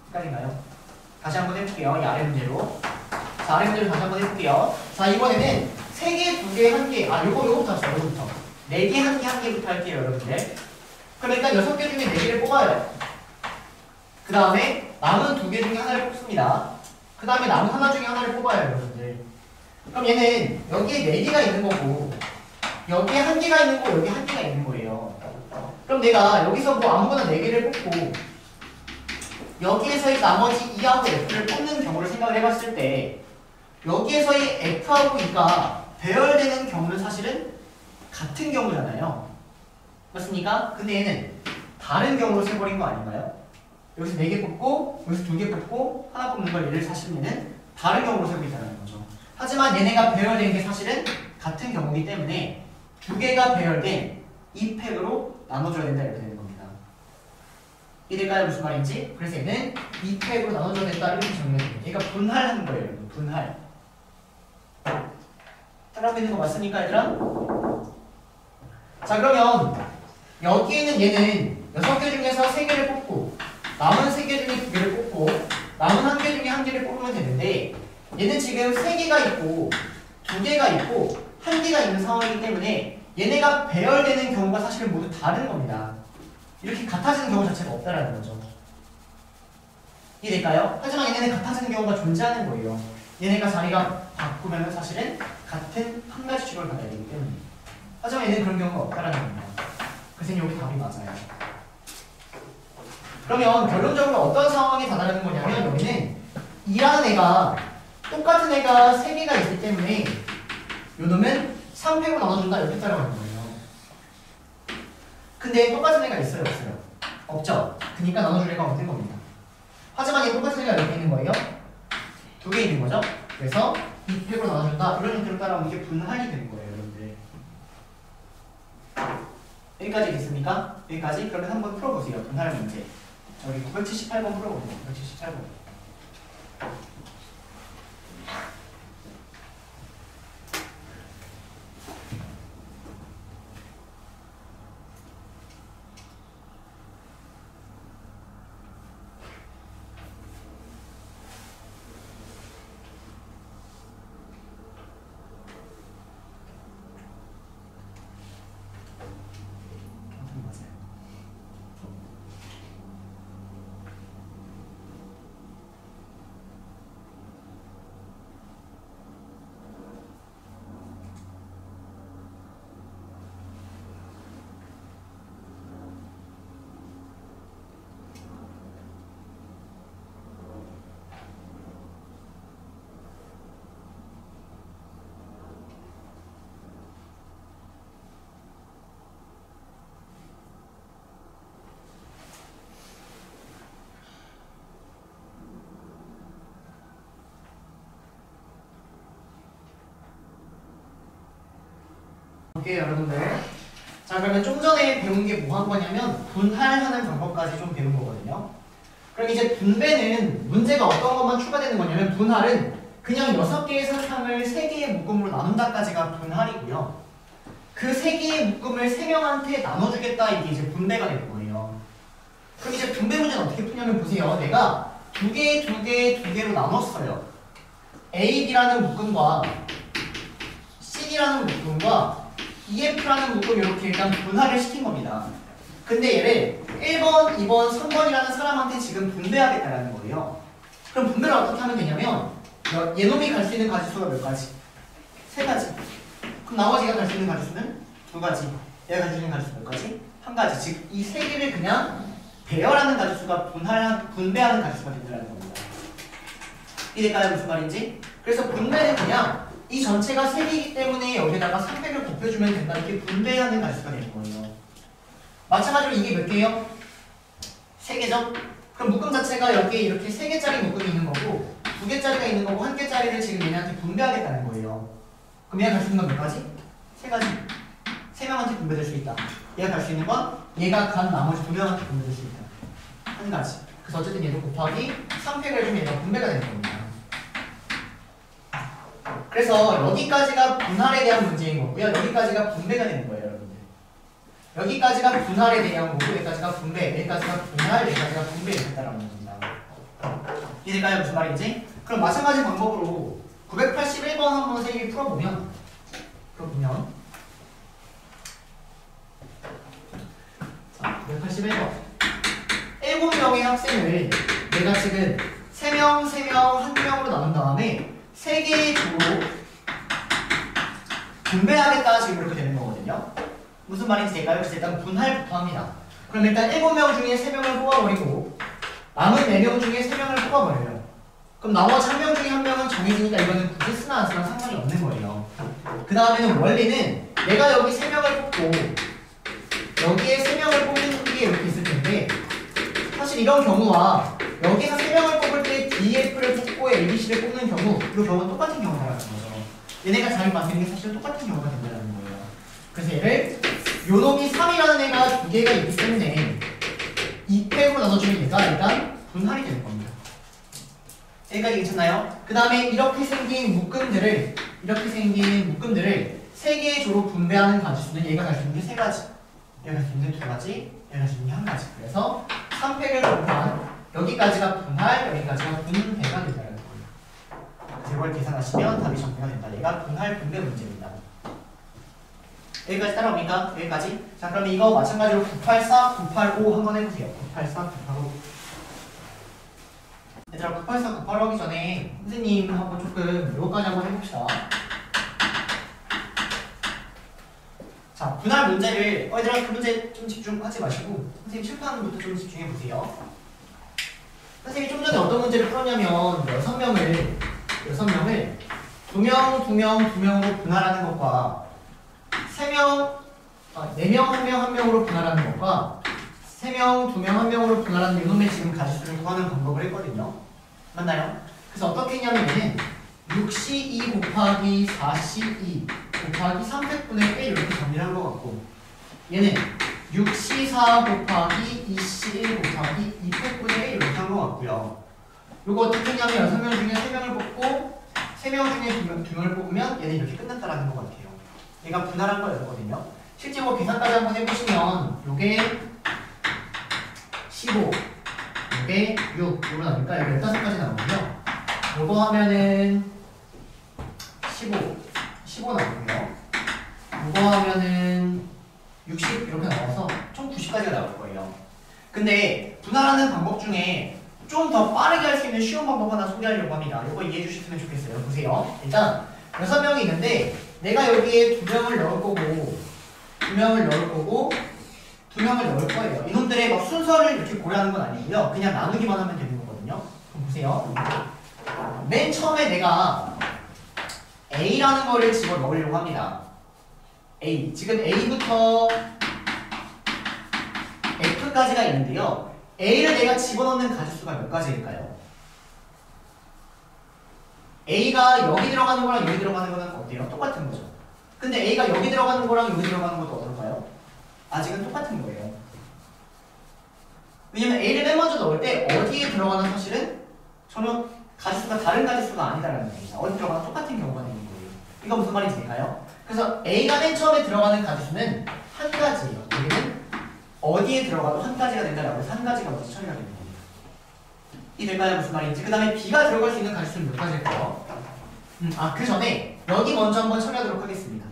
헷갈리나요? 다시 한번 해볼게요. 이 아래 문제로. 자, 아래 문제로 다시 한번 해볼게요. 자, 이번에는 3개, 2개, 1개. 아, 요거부터 합시다. 요거부터. 4개, 1개, 1개부터 할게요, 여러분들. 그럼 일단 6개 중에 4개를 뽑아요. 그 다음에 남은 2개 중에 하나를 뽑습니다. 그 다음에 남은 하나 중에 하나를 뽑아요, 여러분들. 그럼 얘는 여기에 4개가 있는 거고, 여기에 1개가 있는 거고, 여기에 1개가 있는 거예요. 그럼 내가 여기서 뭐 아무거나 4개를 뽑고, 여기에서의 나머지 E하고 F를 뽑는 경우를 생각을 해봤을 때, 여기에서의 F하고 E가 배열되는 경우는 사실은 같은 경우잖아요. 맞습니까? 근데 얘는 다른 경우로 세버린 거 아닌가요? 여기서 4개 뽑고, 여기서 2개 뽑고, 하나 뽑는 걸 얘를 사실은 얘는 다른 경우로 세고 있다는 거죠. 하지만 얘네가 배열된 게 사실은 같은 경우이기 때문에 2개가 배열된 이 팩으로 나눠줘야 된다 이렇게 되는 겁니다. 이해될까요? 무슨 말인지? 그래서 얘는 이 팩으로 나눠줘야 된다 이렇게 정리해야 됩니다. 얘가 분할하는 거예요. 여러분. 분할. 따라하고 있는 거 맞습니까, 얘들아? 자, 그러면 여기에는 얘는 6개 중에서 3개를 뽑고, 남은 3개 중에 2개를 뽑고, 남은 1개 중에 1개를 뽑으면 되는데, 얘는 지금 3개가 있고 2개가 있고 1개가 있는 상황이기 때문에 얘네가 배열되는 경우가 사실은 모두 다른 겁니다. 이렇게 같아지는 경우 자체가 없다라는 거죠. 이해될까요? 하지만 얘네는 같아지는 경우가 존재하는 거예요. 얘네가 자리가 바꾸면 사실은 같은 한 가지 취급을 받아야 되기 때문에. 하지만 얘네는 그런 경우가 없다라는 겁니다. 그래서 여기 답이 맞아요. 그러면 결론적으로 어떤 상황이 다다르는 거냐면 여기는 이라는 애가 똑같은 애가 3개가 있기 때문에 요 놈은 3팩으로 나눠준다 이렇게 따라가는 거예요. 근데 똑같은 애가 있어요? 없어요? 없죠? 그러니까 나눠줄 애가 없는 겁니다. 하지만 얘 똑같은 애가 몇 개 있는 거예요? 2개 있는 거죠? 그래서 2팩으로 나눠준다 이런 형태로 따라오는 게 분할이 되는 거예요, 여러분들. 여기까지 됐습니까? 여기까지? 그러면 한번 풀어보세요. 분할 문제. 저기 978번 풀어보세요. 978번. 볼게요, 여러분들. 자, 그러면 좀 전에 배운 게 뭐 한 거냐면 분할하는 방법까지 좀 배운 거거든요. 그럼 이제 분배는 문제가 어떤 것만 추가되는 거냐면 분할은 그냥 6개의 사탕을 3개의 묶음으로 나눈다까지가 분할이고요. 그 3개의 묶음을 3명한테 나눠주겠다 이게 이제 분배가 되는 거예요. 그럼 이제 분배 문제는 어떻게 푸냐면 보세요. 내가 2개, 2개, 2개로 나눴어요. A, B라는 묶음과 C라는 묶음과 EF라는 묶음 이렇게 일단 분할을 시킨 겁니다. 근데 얘를 1번, 2번, 3번이라는 사람한테 지금 분배하겠다는 거예요. 그럼 분배를 어떻게 하면 되냐면 얘놈이 갈 수 있는 가지수가 몇 가지? 3가지. 그럼 나머지가 갈 수 있는 가지수는 2가지. 얘가 갈 수 있는 가지수 몇 가지? 1가지. 즉 이 3개를 그냥 배열하는 가지수가 분배하는 가지수가 된다는 겁니다. 이해될까요? 무슨 말인지? 그래서 분배는 그냥 이 전체가 3개이기 때문에 여기다가 300을 곱해주면 된다. 이렇게 분배하는 가지수가 되는 거예요. 마찬가지로 이게 몇 개예요? 3개죠? 그럼 묶음 자체가 여기에 이렇게 3개짜리 묶음이 있는 거고 2개짜리가 있는 거고 1개짜리를 지금 얘네한테 분배하겠다는 거예요. 그럼 얘가 갈 수 있는 건 몇 가지? 3가지. 3명한테 분배될 수 있다. 얘가 갈 수 있는 건 얘가 간 나머지 2명한테 분배될 수 있다. 1가지. 그래서 어쨌든 얘도 곱하기 3팩을 해주면 얘가 분배가 되는 겁니다. 그래서 여기까지가 분할에 대한 문제인 거고요. 여기까지가 분배가 되는 거예요, 여러분들. 여기까지가 분할에 대한 거고, 여기까지가 분배, 여기까지가 분할, 여기까지가 분배 이렇게 따라오는 겁니다. 이해될까요? 무슨 말인지? 그럼 마찬가지 방법으로 981번 한번 선생님이 풀어보면 자, 981번 7명의 학생을 내가 지금 3명, 3명, 1명으로 나눈 다음에 3개의 조로 분배하겠다 지금 이렇게 되는 거거든요. 무슨 말인지 될까요? 그래서 일단 분할부터 합니다. 그럼 일단 7명 중에 3명을 뽑아버리고 남은 4명 중에 3명을 뽑아버려요. 그럼 나머지 1명 중에 1명은 정해지니까 이거는 굳이 쓰나 안 쓰나 상관이 없는 거예요. 그 다음에는 원리는 내가 여기 3명을 뽑고 여기에 3명을 뽑는 게 이렇게 있을 텐데 사실 이런 경우와 여기서 3명을 뽑을 때 DF를 뽑고 ABC를 뽑는 경우 이 경우는 똑같은 경우라는 거죠. 얘네가 잘 만드는 게 사실 똑같은 경우가 된다는 거예요. 그래서 얘를 요 놈이 3이라는 애가 2개가 있기 때문에 2팩으로 나눠주면 얘가 일단 분할이 되는 겁니다. 여기까지 괜찮나요? 그 다음에 이렇게 생긴 묶음들을 3개의 조로 분배하는 가지수는 얘가 갈 수 있는 게 3가지, 얘가 갈 수 있는 게 2가지, 얘가 갈 수 있는 게 1가지. 그래서 3팩을 곱한 여기까지가 분할, 여기까지가 분배가 된다는 거예요. 그래서 이걸 계산하시면 답이 정리가 된다. 얘가 분할 분배 문제입니다. 여기까지 따라옵니까? 여기까지? 자, 그러면 이거 마찬가지로 984, 985 한번 해보세요. 984, 985. 얘들아, 984, 985 하기 전에 선생님하고 조금 이거까지 한번 해봅시다. 자, 분할 문제를, 얘들아, 그 문제 좀 집중하지 마시고 선생님 칠판부터 좀 집중해보세요. 선생님이 좀 전에 어떤 문제를 풀었냐면 6명을 2명으로 분할하는 것과 4명, 4명, 1명, 1명으로 분할하는 것과 3명, 2명, 1명으로 분할하는 이놈의 지금 가지수를 구하는 방법을 했거든요. 맞나요? 그래서 어떻게 했냐면 얘는 6C2 곱하기 4C2 곱하기 300분의 1 이렇게 정리를 한 것 같고 얘는 6C4 곱하기 2C1 곱하기 200분의 1 이렇게 한 것 같고요. 이거 어떻게 했냐면 6명 중에 3명을 뽑고 3명 중에 2명을 뽑으면 얘는 이렇게 끝났다라는 것 같아요. 얘가 분할한 거였거든요. 실제 뭐 계산까지 한번 해보시면 요게 15, 요게 6, 요거 나오니까 여기 15까지 나오고요. 요거 하면은 15 나오고요. 요거 하면은 60 이렇게 나와서 총 90까지가 나올 거예요. 근데 분할하는 방법 중에 좀 더 빠르게 할 수 있는 쉬운 방법 하나 소개하려고 합니다. 이거 이해해 주셨으면 좋겠어요. 보세요. 일단 6명이 있는데 내가 여기에 2명을 넣을 거고 2명을 넣을 거예요. 이놈들의 막 순서를 이렇게 고려하는 건 아니고요. 그냥 나누기만 하면 되는 거거든요. 그럼 보세요. 맨 처음에 내가 A라는 거를 집어 넣으려고 합니다. A. 지금 A부터 F까지가 있는데요. A를 내가 집어넣는 가지수가 몇 가지일까요? A가 여기 들어가는 거랑 여기 들어가는 거는 어때요? 똑같은 거죠. 근데 A가 여기 들어가는 거랑 여기 들어가는 것도 어떨까요? 아직은 똑같은 거예요. 왜냐면 A를 맨 먼저 넣을 때 어디에 들어가는 사실은 전혀 가지수가 다른 가지수가 아니다라는 얘기입니다. 어디 들어가는 똑같은 경우가 되는 거예요. 이거 무슨 말인지 될까요? 그래서 A가 맨 처음에 들어가는 가지수는 한 가지예요. 여기는 어디에 들어가도 한 가지가 된다라고 해서 한 가지가 먼저 처리가 되는 겁니다. 이해될까요? 무슨 말인지. 그 다음에 B가 들어갈 수 있는 가지수는 몇 가지일까요? 그 전에 여기 먼저 한번 처리하도록 하겠습니다.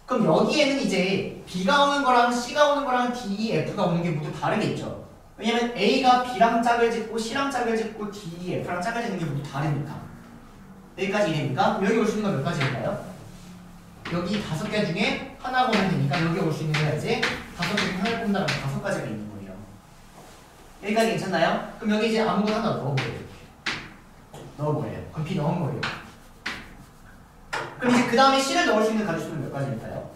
그럼 여기에는 이제 B가 오는 거랑 C가 오는 거랑 D, E, F가 오는 게 모두 다르겠죠. 왜냐면 A가 B랑 짝을 짓고 C랑 짝을 짓고 D, E, F랑 짝을 짓는 게 모두 다르니까. 여기까지 이해됩니까? 여기 올 수 있는 건 몇 가지일까요? 여기 5개 중에 하나가 오면 되니까 여기 올 수 있는 게 이제 5개 중에 하나를 뽑는다면 5가지가 있는 거예요. 여기까지 괜찮나요? 그럼 여기 이제 아무거나 하나 넣어버려요. 그럼 B 넣은 거예요. 그럼 이제 그 다음에 C를 넣을 수 있는 가지수는 몇 가지일까요?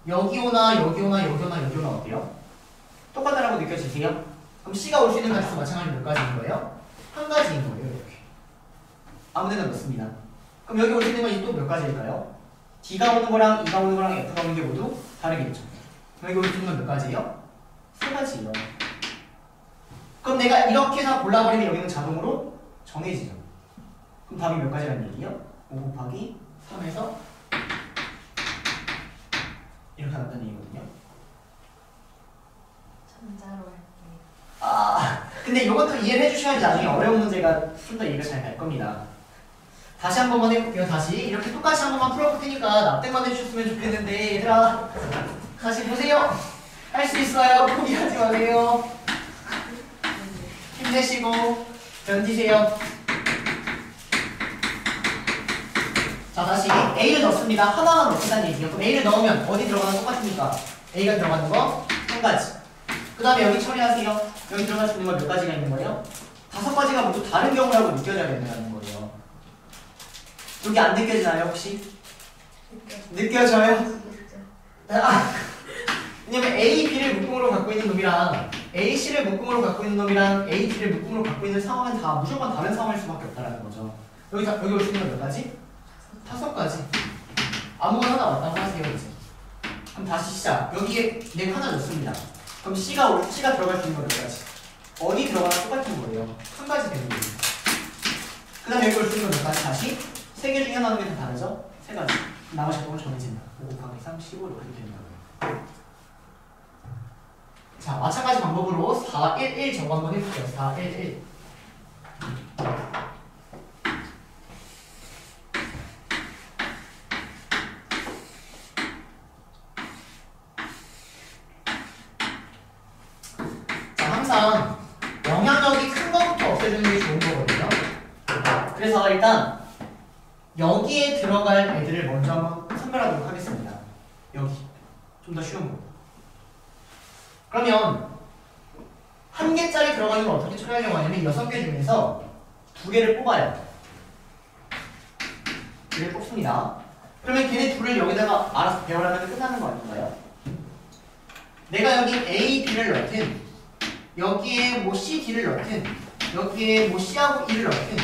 여기 오나 여기 오나 여기 오나 여기 오나 어때요? 똑같다라고 느껴지세요? 그럼 C가 올 수 있는 가지수 마찬가지로 몇 가지인 거예요? 한 가지인 거예요. 이렇게 아무데나 넣습니다. 그럼 여기 올 수 있는 건 또 몇 가지일까요? D가 오는 거랑 E가 오는 거랑 F가 오는 게 모두 다르겠죠. 여기 올 수 있는 건 몇 가지예요? 3가지예요. 그럼 내가 이렇게 해서 골라버리면 여기는 자동으로 정해지죠. 그럼 답이 몇 가지라는 얘기예요? 5 곱하기 3에서 이렇게 나왔다는 얘기거든요. 전자로 할게요. 근데 이것도 이해를 해주셔야지 나중에 어려운 문제가 좀 더 이해가 잘 갈 겁니다. 다시 한 번만 해볼게요. 다시 이렇게 똑같이 한 번만 풀어볼 테니까 납득만 해주셨으면 좋겠는데 얘들아 다시 보세요. 할 수 있어요. 포기하지 마세요. 힘내시고 견디세요. 자 다시 A를 넣습니다. 하나만 넣겠다는 얘기예요. 그럼 A를 넣으면 어디 들어가는 거 똑같습니까? A가 들어가는 거 한 가지. 그 다음에 여기 처리하세요. 여기 들어갈 수 있는 거 몇 가지가 있는 거예요? 5가지가 모두 다른 경우라고 느껴져야 된다는 거예요. 여기 안 느껴지나요 혹시? 느껴져요? 왜냐면 A, B를 묶음으로 갖고 있는 놈이랑 A, C를 묶음으로 갖고 있는 놈이랑 A, D를 묶음으로 갖고 있는 상황은 다 무조건 다른 상황일 수밖에 없다는 거죠. 여기 올 수 있는 건 몇 가지? 5가지. 아무거나 하나 왔다고 하세요 이제. 그럼 다시 시작. 여기에 내가 하나 넣습니다. 그럼 C가 들어갈 수 있는 건 몇 가지? 어디 들어가나 똑같은 거예요. 한 가지 되는 거예요. 그 다음에 여기 올 수 있는 건 몇 가지? 다시 3개 중에 하나는 게 다 다르죠? 3가지. 나머지 동은 정해진다. 5 곱하기 3, 15 이렇게 된다고요. 자, 마찬가지 방법으로 4, 1, 1 적어 한번 해볼게요. 4, 1, 1. 자, 항상 영향력이 큰 것부터 없애주는 게 좋은 거거든요. 그래서 일단 여기에 들어갈 애들을 먼저 한번 선별하도록 하겠습니다. 여기. 좀 더 쉬운 거. 그러면 1개짜리 들어가는 걸 어떻게 처리하려고 하냐면 6개 중에서 2개를 뽑아요. 2개를 뽑습니다. 그러면 걔네 둘을 여기다가 알아서 배열하면 끝나는 거 아닌가요? 내가 여기 A, B를 넣든 여기에 뭐 C, D를 넣든 여기에 뭐 C하고 E를 넣든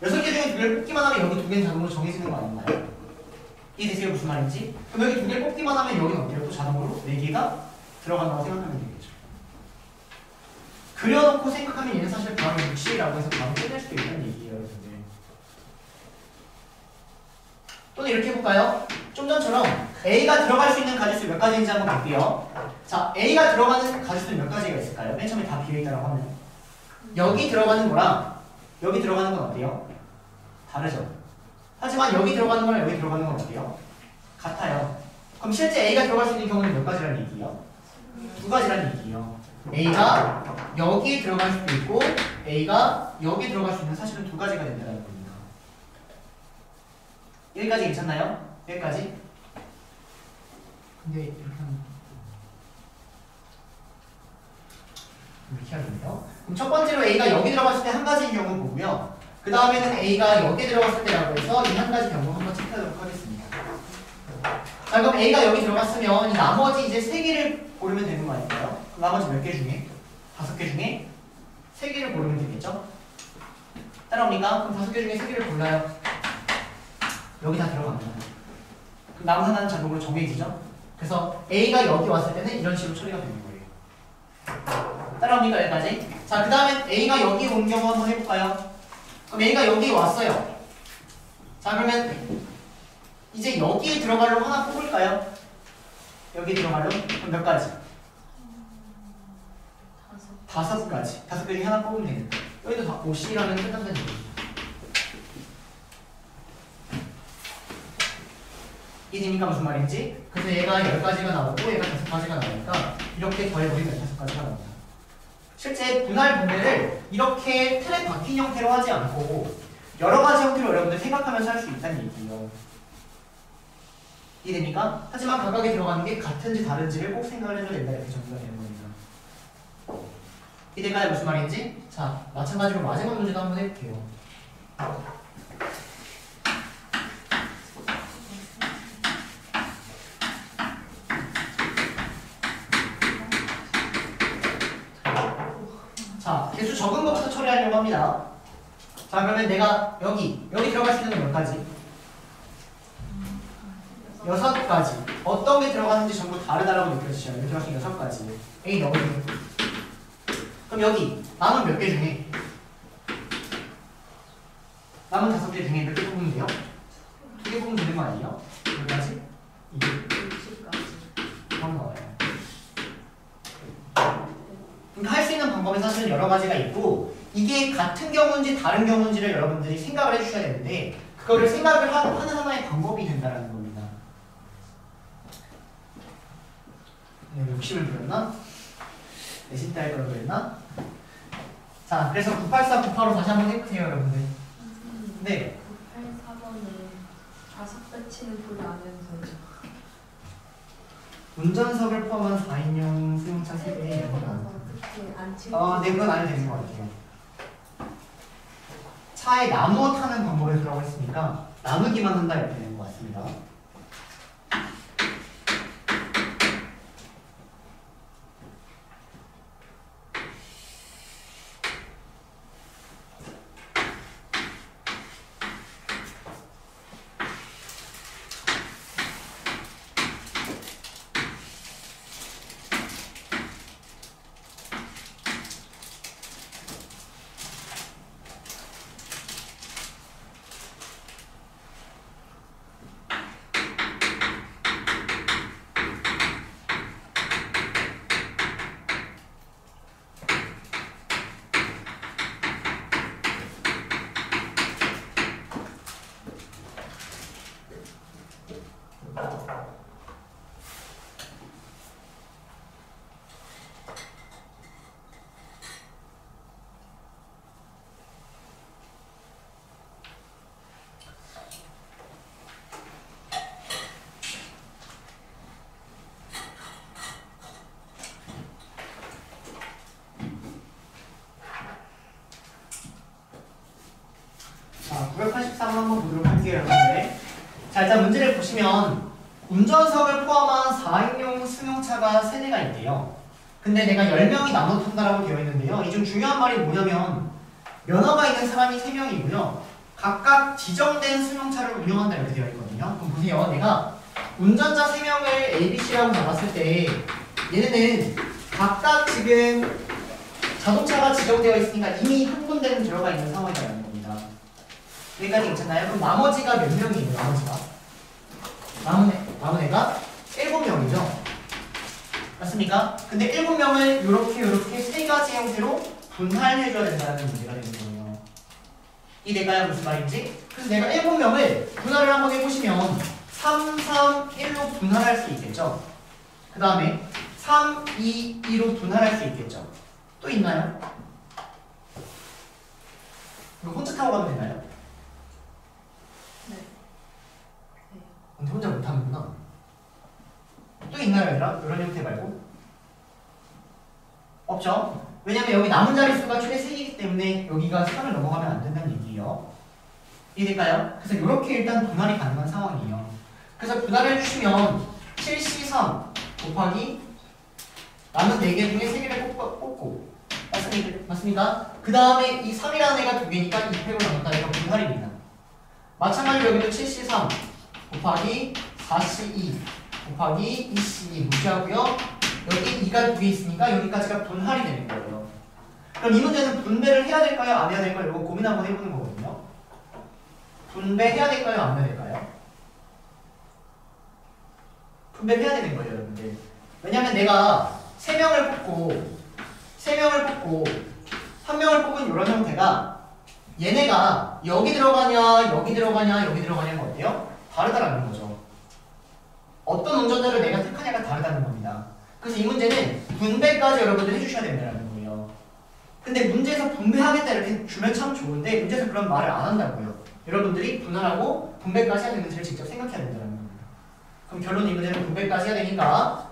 6개 중에 2개를 뽑기만 하면 여기 2개는 자동으로 정해지는 거 아닌가요? 이해되세요? 무슨 말인지? 그럼 여기 2개를 뽑기만 하면 여기는 어때요? 또 자동으로 4개가 들어간다고 생각하면 되겠죠. 그려놓고 생각하면 얘는 사실 바로 60이라고 해서 바로 끝낼 수도 있다는 얘기예요. 여러분들. 또는 이렇게 해볼까요? 좀 전처럼 A가 들어갈 수 있는 가지수 몇 가지인지 한번 볼게요. 자, A가 들어가는 가지수는 몇 가지가 있을까요? 맨 처음에 다 비어있다고 하면 여기 들어가는 거랑 여기 들어가는 건 어때요? 다르죠? 하지만 여기 들어가는 거랑 여기 들어가는 건 어때요? 같아요. 그럼 실제 A가 들어갈 수 있는 경우는 몇 가지라는 얘기예요? 2가지라는 얘기예요. A가 여기에 들어갈 수도 있고 A가 여기에 들어갈 수 있는 사실은 2가지가 된다는 겁니다. 여기까지 괜찮나요? 여기까지? 근데 이렇게 하겠네요. 그럼 첫 번째로 A가 여기 들어갔을 때 한 가지인 경우 보고요. 그 다음에는 A가 여기 들어갔을 때라고 해서 이 한 가지 경우 한번 체크하도록 하겠습니다. 자, 그럼 A가 여기 들어갔으면 이 나머지 이제 3개를 고르면 되는 거 아닐까요? 그럼 나머지 몇 개 중에? 5개 중에 3개를 고르면 되겠죠? 따라옵니까? 그럼 5개 중에 3개를 골라요. 여기 다 들어갑니다. 그럼 남은 하나는 자동으로 정해지죠? 그래서 A가 여기 왔을 때는 이런 식으로 처리가 되는 거예요. 따라옵니까? 여기까지? 자, 그 다음에 A가 여기 온 경우 한번 해볼까요? 그럼 A가 여기 왔어요. 자, 그러면 이제 여기에 들어가려고 하나 뽑을까요? 여기 들어가려고? 그럼 몇 가지? 5가지. 5개 중에 하나 뽑으면 되겠다. 여기도 다 OC라면 끝난다는 얘기죠. 이해됩니까? 무슨 말인지? 그래서 얘가 10가지가 나오고 얘가 5가지가 나오니까 이렇게 더해버리면 5가지가 나옵니다. 실제 분할 분배를 이렇게 틀에 박힌 형태로 하지 않고 여러 가지 형태로 여러분들 생각하면서 할 수 있다는 얘기예요. 이해됩니까? 하지만 각각에 들어가는 게 같은지 다른지를 꼭 생각을 해줘야 된다. 이렇게 정리가 되는 겁니다. 이해될까요? 무슨 말인지? 자, 마찬가지로 마지막 문제도 한번 해볼게요. 자, 개수 적은 것부터 처리하려고 합니다. 자, 그러면 내가 여기 들어갈 수 있는 건 몇 가지? 6가지. 어떤 게 들어가는지 전부 다르다라고 느껴지죠. 여기 들어갈 수 있는 6가지. A 넣으면 그럼 여기 남은 몇 개 중에 남은 5개 중에 몇 개 뽑으면 돼요? 2개 뽑으면 되는 거 아니에요? 여기까지? 이게 60까지. 그런 거예요. 그러니까 할 수 있는 방법이 사실 여러 가지가 있고 이게 같은 경우인지 다른 경우인지를 여러분들이 생각을 해주셔야 되는데 그거를 생각을 하는 하나의 방법이 된다는 겁니다. 욕심을 부렸나? 내신 때할 걸 그랬나? 자, 그래서 984, 985 다시 한번 해보세요, 여러분들. 네. 984번은 좌석 배치는 불이 안 해도 되죠. 운전석을 포함한 4인용 수용차 세대의 어떻게 안 치고? 네, 그건 안 해도 되는 것 같아요. 차에 나누어 타는 방법에 들어가 있으니까 나누기만 한다 이렇게 되는 것 같습니다. 자, 983 한번 보도록 할게요, 여러분들. 자, 일단 문제를 보시면 운전석을 포함한 4인용 승용차가 3대가 있대요. 근데 내가 10명이 나눠 탄다라고 되어 있는데요. 이 중 중요한 말이 뭐냐면 면허가 있는 사람이 3명이고요. 각각 지정된 승용차를 운영한다 이렇게 되어 있거든요. 그럼 보세요. 내가 운전자 3명을 A, B, C라고 잡았을 때 얘네는 각각 지금 자동차가 지정되어 있으니까 이미 한 군데는 들어가 있는 상황이라는 겁니다. 여기까지 괜찮나요? 그럼 나머지가 몇 명이에요? 나머지가? 남은 애가 7명이죠? 맞습니까? 근데 7명을 이렇게 세 가지 형태로 분할해줘야 된다는 문제가 되는 거예요. 이해될까요? 무슨 말인지? 그래서 내가 7명을 분할을 한번 해보시면 3, 3, 1로 분할할 수 있겠죠? 그 다음에 3, 2, 2로 분할할 수 있겠죠? 또 있나요? 이거 혼자 타고 가면 되나요? 네. 근데 혼자 못하는구나. 또 있나요, 얘들아? 이런 형태 말고? 없죠? 왜냐면 여기 남은 자릿수가 최대 3개이기 때문에 여기가 3을 넘어가면 안 된다는 얘기예요. 이해될까요? 그래서 이렇게 일단 분할이 가능한 상황이에요. 그래서 분할을 해주시면 7C3 곱하기 남은 4개 중에 3개를 뽑고 맞습니까? 그 다음에 이 3이라는 애가 2개니까 2팩을 나눴다니까 분할입니다. 마찬가지로 여기도 7C3 곱하기 4C2 곱하기 2C2 무시하고요. 여기 2가 2개 있으니까 여기까지가 분할이 되는 거예요. 그럼 이 문제는 분배를 해야 될까요? 안 해야 될까요? 이거 고민 한번 해보는 거거든요. 분배해야 될까요? 안 해야 될까요? 분배를 해야 되는 거예요, 여러분들. 왜냐면 내가 3명을 뽑고 1명을 뽑은 이런 형태가 얘네가 여기 들어가냐 여기 들어가냐가 어때요? 다르다라는 거죠. 어떤 운전자를 내가 택하냐가 다르다는 겁니다. 그래서 이 문제는 분배까지 여러분들 해주셔야 된다는 거예요. 근데 문제에서 분배하겠다 이렇게 주면 참 좋은데 문제에서 그런 말을 안 한다고요. 여러분들이 분할하고 분배까지 해야 되는지를 직접 생각해야 된다는 겁니다. 그럼 결론 이 문제는 분배까지 해야 되니까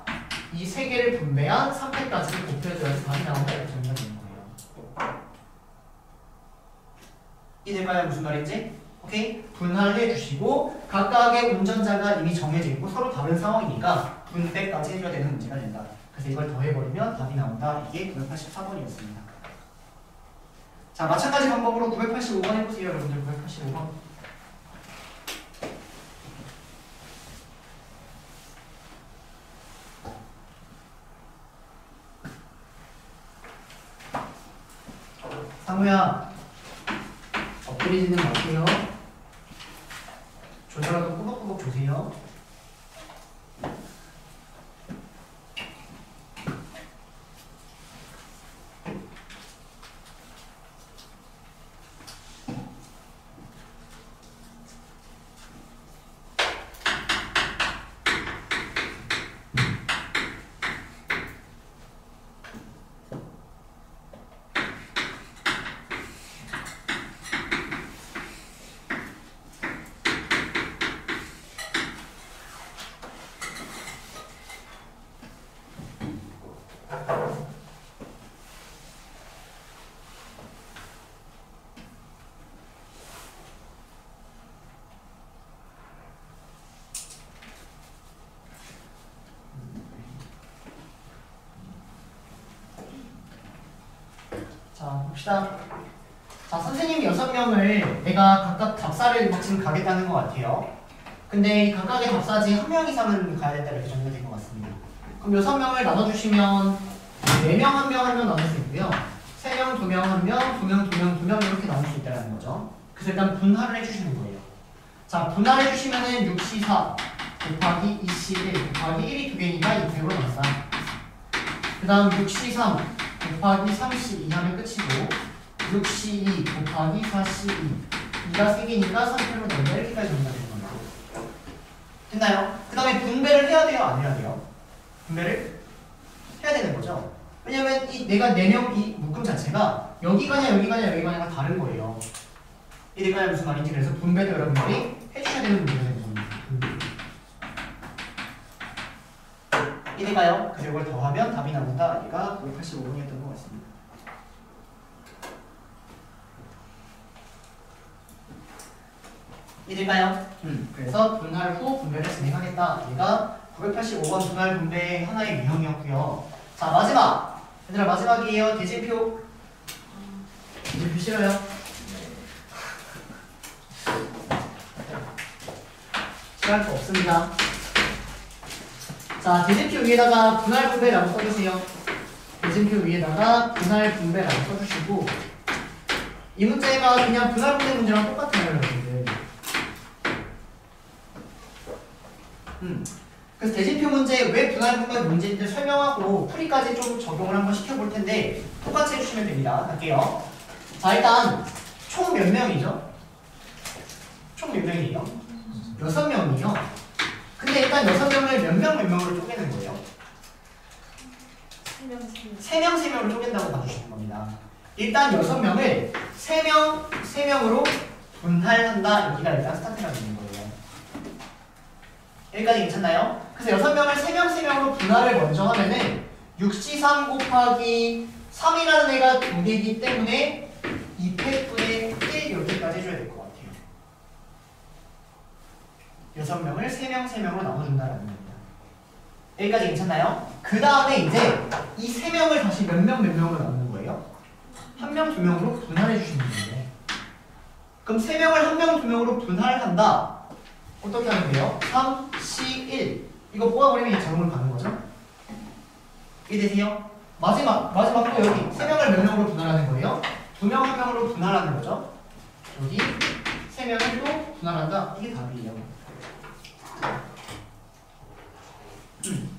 이 3개를 분배한 3패까지를 곱해줘야지 답이 나온다 이렇게 정리가 되는 거예요. 이해될까요? 무슨 말인지? 오케이? 분할해 주시고 각각의 운전자가 이미 정해져 있고 서로 다른 상황이니까 분배까지 해줘야 되는 문제가 된다. 그래서 이걸 더해버리면 답이 나온다. 이게 984번이었습니다. 자, 마찬가지 방법으로 985번 해보세요. 여러분들 985번. 상우야 엎드리지는 마세요. 조절하고 꾸벅꾸벅 조세요. 자, 봅시다. 자, 선생님 6명을 내가 각각 답사를 지금 가겠다는 것 같아요. 근데 이 각각의 답사지 한 명 이상은 가야 된다 이렇게 정리가 된 것 같습니다. 그럼 6명을 나눠주시면 4명, 1명, 1명 나눌 수 있고요. 3명, 2명, 1명, 2명, 2명, 2명 이렇게 나눌 수 있다는 거죠. 그래서 일단 분할을 해주시는 거예요. 자, 분할해주시면은 6C4 곱하기 2C1 곱하기 1이 2개니까 200으로 나왔어. 그 다음 6C3 곱하기 3C2 하면 끝이고 6C2 곱하기 4C2 2가 3개니까 3로 나온다. 이렇게까지 정리가 되는 겁니다. 됐나요? 그 다음에 분배를 해야 돼요? 안 해야 돼요? 분배를 해야 되는 거죠. 왜냐면 이 내가 4명 이 묶음 자체가 여기 가냐 여기 가냐 여기 가냐가 다른 거예요. 이 내가 무슨 말인지 그래서 분배도 여러분들이 해주셔야 되는 문제가 되는 겁니다. 이래가요. 그래서 이걸 더하면 답이 나온다. 얘가 985번이었던 것 같습니다. 이래가요. 그래서 분할 후 분배를 진행하겠다. 얘가 985번 분할 분배의 하나의 유형이었고요. 자, 마지막. 얘들아, 마지막이에요. 대진표. 대진표 싫어요? 싫어할 거 없습니다. 자, 대진표 위에다가 분할 분배라고 써주세요. 대진표 위에다가 분할 분배라고 써주시고 이 문제가 그냥 분할 분배 문제랑 똑같아요, 여러분들. 그래서 대진표 문제 왜 분할 분배 문제인지 설명하고 풀이까지 좀 적용을 한번 시켜볼 텐데 똑같이 해주시면 됩니다. 갈게요. 자, 일단 총 몇 명이죠? 총 몇 명이에요? 6명이요. 근데 일단 6명을 몇 명으로 쪼개는 거예요? 3명, 3명으로 쪼갠다고 봐주시는 겁니다. 일단 6명을 3명으로 분할한다. 여기가 일단 스타트가 되는 거예요. 여기까지 괜찮나요? 그래서 6명을 3명으로 분할을 먼저 하면은 6C3 곱하기 3이라는 애가 2개이기 때문에 2패분의 1 이렇게까지 해줘야 될 것 같아요. 6명을 3명으로 나눠준다라는 겁니다. 여기까지 괜찮나요? 그 다음에 이제 이 3명을 다시 몇 명으로 나누는 거예요? 1명, 2명으로 분할해 주시는 거예요. 그럼 3명을 1명, 2명으로 분할한다. 어떻게 하면 돼요? 3C1 이거 뽑아버리면 자동으로 가는 거죠? 이해되세요? 마지막도 여기 3명을 몇 명으로 분할하는 거예요? 2명, 1명으로 분할하는 거죠? 여기 3명을 또 분할한다. 이게 답이에요.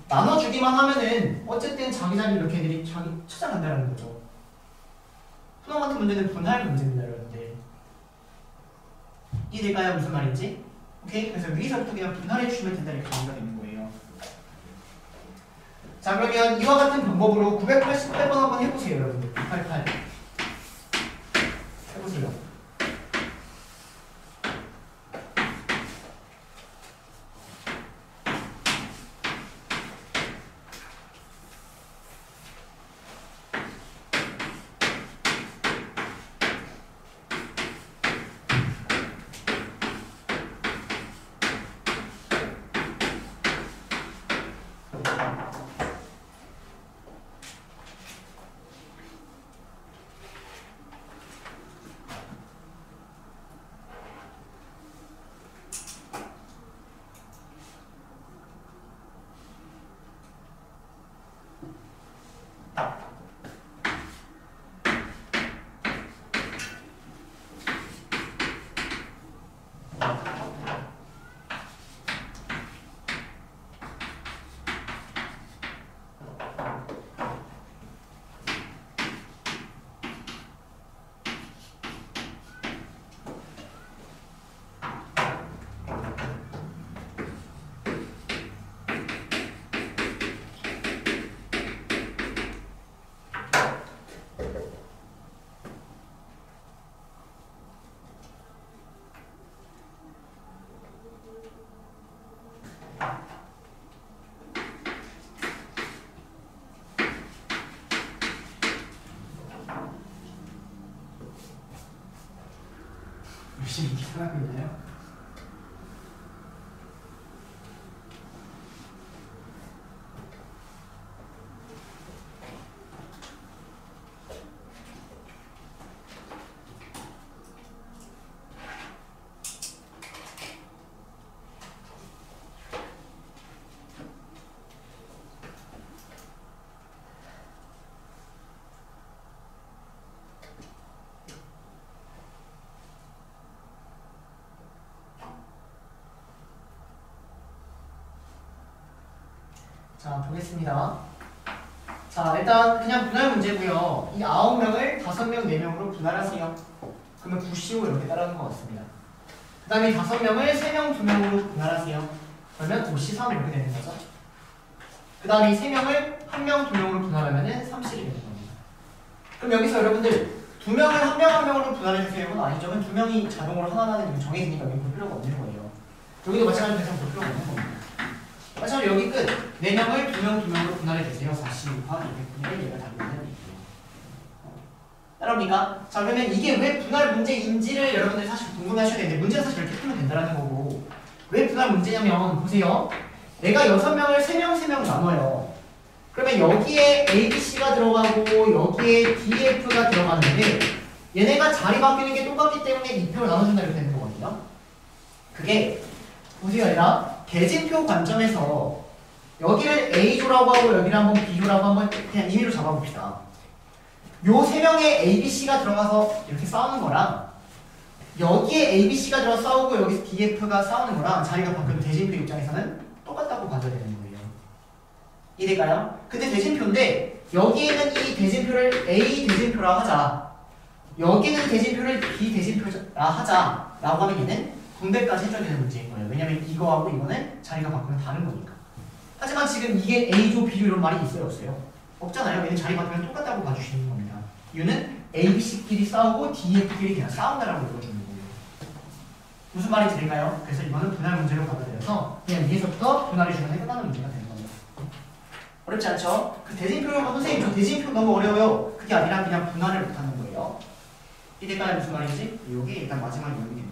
나눠주기만 하면은 어쨌든 자기 자리 이렇게 애들이 자기 찾아간다는 거죠. 수능 같은 문제는 분할 문제입니다, 여러분들. 이해될까요? 무슨 말인지? 오케이? 그래서 위에서부터 그냥 분할해 주시면 된다 이렇게 정리가 되는 거예요. 자, 그러면 이와 같은 방법으로 988번 한번 해보세요, 여러분들. 988 해보세요. 지금 기억하고 있나요? 자, 보겠습니다. 자, 일단 그냥 분할 문제고요. 이 9명을 5명, 4명으로 분할하세요. 그러면 9, 15 이렇게 따라하는 것 같습니다. 그 다음에 5명을 3명, 2명으로 분할하세요. 그러면 5, 3 이렇게 되는 거죠. 그 다음에 3명을 1명, 2명으로 분할하면 30이 되는 겁니다. 그럼 여기서 여러분들 2명을 1명, 1명으로 분할해주세요. 이건 아니죠. 2명이 자동으로 하나라는 게 정해지니까 여기 볼 필요가 없는 거예요. 여기도 마찬가지로 대상 볼 필요가 없는 겁니다. 마찬가지로 여기 끝. 4명을 2명, 2명으로 분할해주세요. 40 곱하기 200분의 얘가 답이 되는 거예요. 따라옵니까? 자, 그러면 이게 왜 분할 문제인지를 여러분들이 사실 궁금해하셔야 되는데 문제는 사실 이렇게 풀면 된다는 거고 왜 분할 문제냐면 보세요. 내가 6명을 3명, 3명 나눠요. 그러면 여기에 A, B, C가 들어가고 여기에 D, F가 들어가는데 얘네가 자리 바뀌는 게 똑같기 때문에 2표를 나눠준다 이렇게 되는 거거든요. 그게 보세요. 얘들아. 대진표 관점에서 여기를 A조라고 하고 여기를 한번 B조라고 한번 그냥 임의로 잡아봅시다. 요 3명의 A, B, C가 들어가서 이렇게 싸우는 거랑 여기에 A, B, C가 들어가서 싸우고 여기서 D, F가 싸우는 거랑 자리가 바뀌는 대진표 입장에서는 똑같다고 봐줘야 되는 거예요. 이해될까요? 근데 대진표인데 여기에는 이 대진표를 A 대진표라 하자 여기는 대진표를 B 대진표라 하자 라고 하면 얘는 분배까지 해줘야 되는 문제인 거예요. 왜냐면 이거하고 이거는 자리가 바꾸면 다른 거니까. 하지만 지금 이게 A조, B조 이런 말이 있어요? 없어요? 없잖아요. 얘는 자리 바꾸면 똑같다고 봐주시는 겁니다. 이유는 A, B, C끼리 싸우고 D, F끼리 그냥 싸운다라고 읽어주는 거예요. 무슨 말인지 될까요? 그래서 이거는 분할 문제로 받아들여서 그냥 위에서부터 분할해주면 끝나는 문제가 되는 겁니다. 어렵지 않죠? 그 대진표를 선생님 저 대진표 너무 어려워요. 그게 아니라 그냥 분할을 못하는 거예요. 이때까지 무슨 말인지? 이게 일단 마지막 내용이 됩니다.